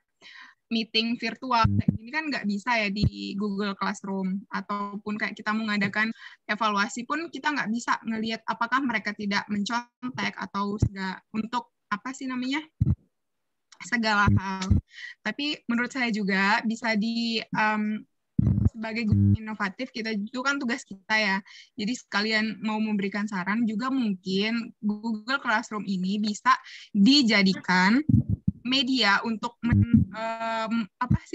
meeting virtual ini kan nggak bisa ya di Google Classroom, ataupun kayak kita mengadakan evaluasi pun kita nggak bisa ngelihat apakah mereka tidak mencontek atau untuk segala hal. Tapi menurut saya juga bisa sebagai guru inovatif, kita itu kan tugas kita ya. Jadi sekalian mau memberikan saran juga, mungkin Google Classroom ini bisa dijadikan media untuk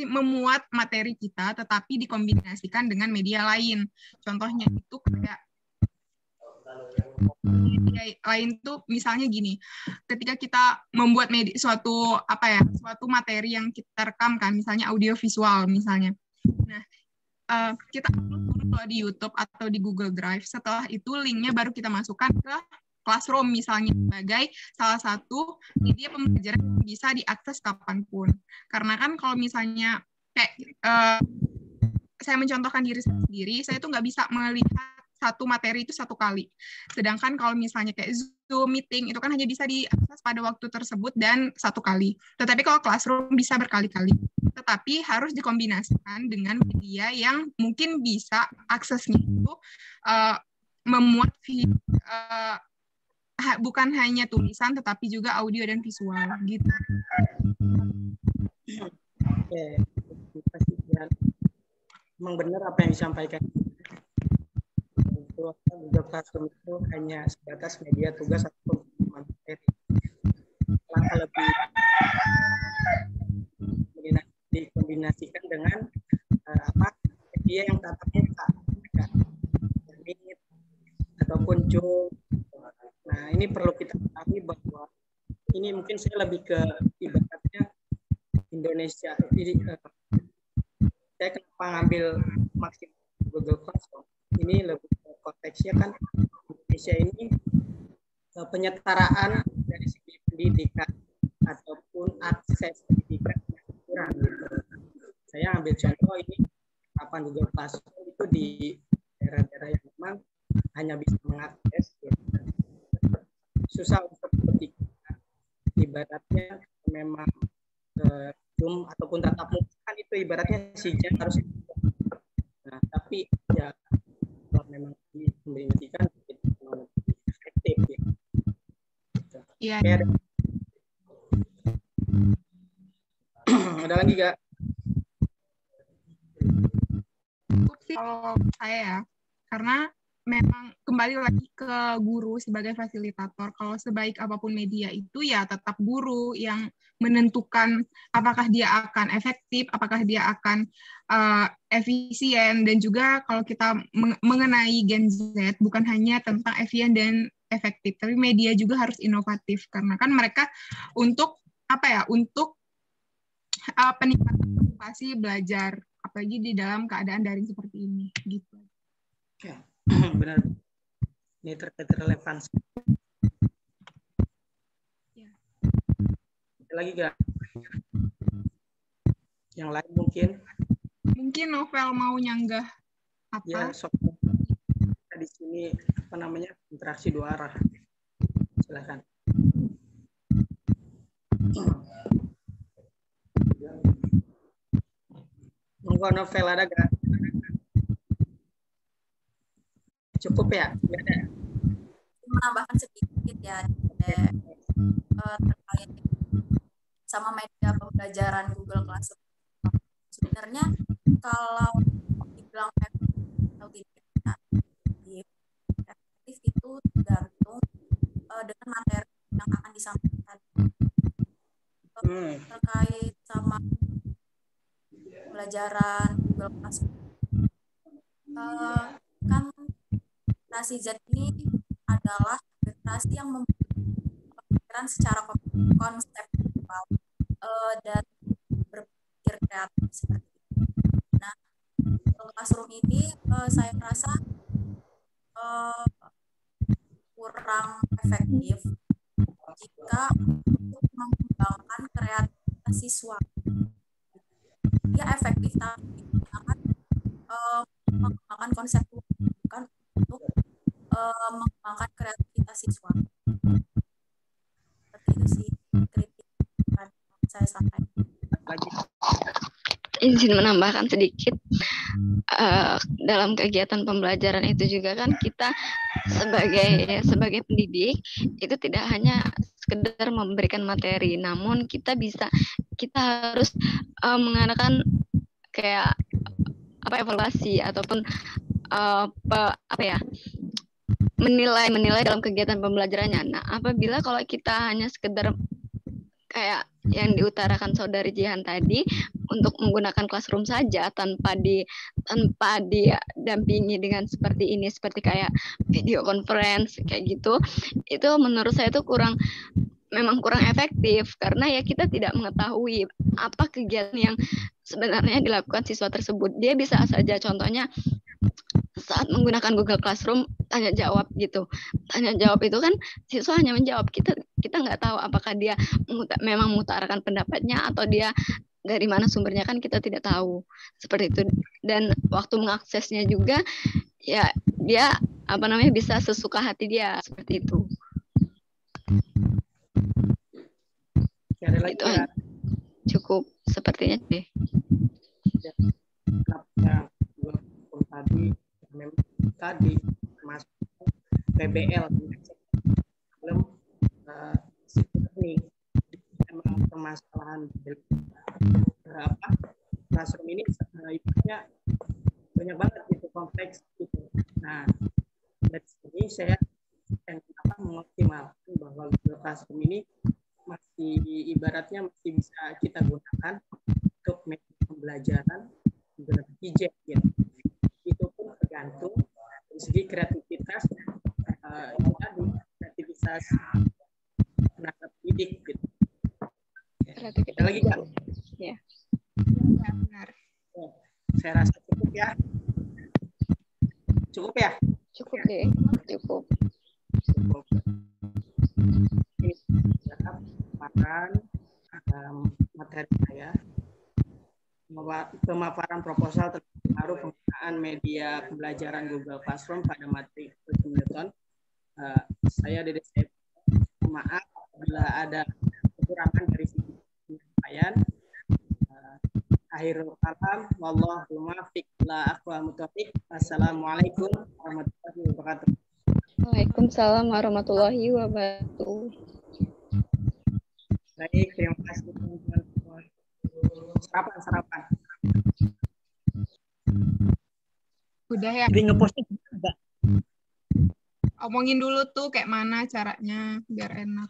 memuat materi kita, tetapi dikombinasikan dengan media lain. Contohnya itu kayak media lain tuh misalnya gini, ketika kita membuat suatu materi yang kita rekam kan, misalnya audio visual misalnya. Nah, kita upload di YouTube atau di Google Drive. Setelah itu linknya baru kita masukkan ke Classroom misalnya sebagai salah satu media pembelajaran yang bisa diakses kapanpun. Karena kan kalau misalnya kayak saya mencontohkan diri saya sendiri, saya tuh nggak bisa melihat satu materi itu satu kali. Sedangkan kalau misalnya kayak Zoom meeting itu kan hanya bisa diakses pada waktu tersebut dan satu kali. Tetapi kalau Classroom bisa berkali-kali. Tetapi harus dikombinasikan dengan media yang mungkin bisa aksesnya itu memuat bukan hanya tulisan tetapi juga audio dan visual gitu. Oke, memang benar apa yang disampaikan. Google Classroom itu hanya sebatas media tugas atau materi. Langkah lebih dikombinasikan dengan media yang tatap muka, Meet ataupun Zoom. Nah, ini perlu kita ketahui bahwa ini mungkin saya lebih ke ibaratnya Indonesia. Saya kenapa ngambil maksimal Google Classroom? Ini lebih konteksnya kan Indonesia ini penyetaraan dari segi pendidikan ataupun akses pendidikan yang kurang. Saya ambil contoh ini kapan Google Classroom itu di daerah-daerah yang memang hanya bisa mengakses, susah untuk ketika tatap muka kan itu ibaratnya si Jen harus. Nah, tapi ya kalau memang diimplementasikan memang efektif ya. Iya. Ada lagi gak? Cukup sih kalau saya ya. Karena memang kembali lagi ke guru sebagai fasilitator. Kalau sebaik apapun media itu ya tetap guru yang menentukan apakah dia akan efektif, apakah dia akan efisien, dan juga kalau kita mengenai Gen Z bukan hanya tentang efisien dan efektif, tapi media juga harus inovatif karena kan mereka untuk untuk peningkatan motivasi belajar, apalagi di dalam keadaan daring seperti ini gitu. Ya, benar. Ini terkait relevansi. Ya. Ada lagi gak? Yang lain mungkin? Mungkin Novel mau nyanggah apa? Ya, di sini apa namanya interaksi dua arah. Silakan. Monggo Novel, ada gak? Cukup ya? Menambahkan sedikit ya terkait sama media pembelajaran Google Classroom. Sebenarnya kalau dibilang efektif atau tidak efektif itu tergantung dengan materi yang akan disampaikan. Terkait sama pembelajaran Google Classroom, kan generasi Z ini adalah generasi yang memikirkan secara konseptual dan berpikir kreatif seperti itu. Nah, Classroom ini saya rasa kurang efektif jika untuk mengembangkan kreativitas siswa. Dia efektif tapi akan mengembangkan konseptual, bukan untuk mengembangkan kreativitas siswa. Seperti itu sih kritik yang saya sampaikan. Izin menambahkan sedikit, dalam kegiatan pembelajaran itu juga kan kita sebagai pendidik itu tidak hanya sekedar memberikan materi, namun kita harus mengadakan kayak evaluasi ataupun menilai dalam kegiatan pembelajarannya. Nah, apabila kalau kita hanya sekedar kayak yang diutarakan Saudari Jihan tadi untuk menggunakan Classroom saja tanpa didampingi dengan seperti ini, seperti kayak video conference kayak gitu, itu menurut saya itu memang kurang efektif karena ya kita tidak mengetahui apa kegiatan yang sebenarnya dilakukan siswa tersebut. Dia bisa saja contohnya saat menggunakan Google Classroom tanya jawab gitu. Tanya jawab itu kan siswa hanya menjawab. Kita nggak tahu apakah dia memang mengutarakan pendapatnya atau dia dari mana sumbernya, kan kita tidak tahu. Seperti itu. Dan waktu mengaksesnya juga ya dia bisa sesuka hati dia, seperti itu. Ya, ada lagi itu ya? Cukup sepertinya deh. Ya, memang tadi masuk PBL belum ini memang permasalahan berapa Classroom ini ibaratnya banyak banget gitu, kompleks gitu. Nah, dari sini saya mengoptimalkan bahwa Google Classroom ini masih bisa kita gunakan untuk pembelajaran menggunakan hijab gitu. Itu pun tergantung dari segi kreativitas kreativitas tenaga pendidik gitu. Ada lagi nggak? Ya. Ya, benar. Saya rasa cukup ya. Cukup ya? Cukup deh, cukup. Ini pemaparan materi saya, pemaparan proposal tentang pengaruh penggunaan media pembelajaran Google Classroom pada materi Newton. Saya Dede Said, maaf bila ada kekurangan dari sisi penyampaian. Akhirul kalam, wallahu muwaffiq la aqwa mutawfiq. Assalamualaikum warahmatullahi wabarakatuh. Waalaikumsalam warahmatullahi wabarakatuh. Baik, terima kasih teman-teman. Sarapan. Udah ya. Jadi ngepostnya enggak? Omongin dulu tuh kayak mana caranya biar enak.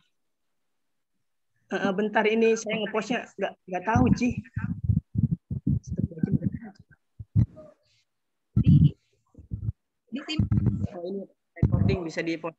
Bentar ini saya ngepostnya nggak tahu Ci. Di tim. Oh, ini recording bisa di post.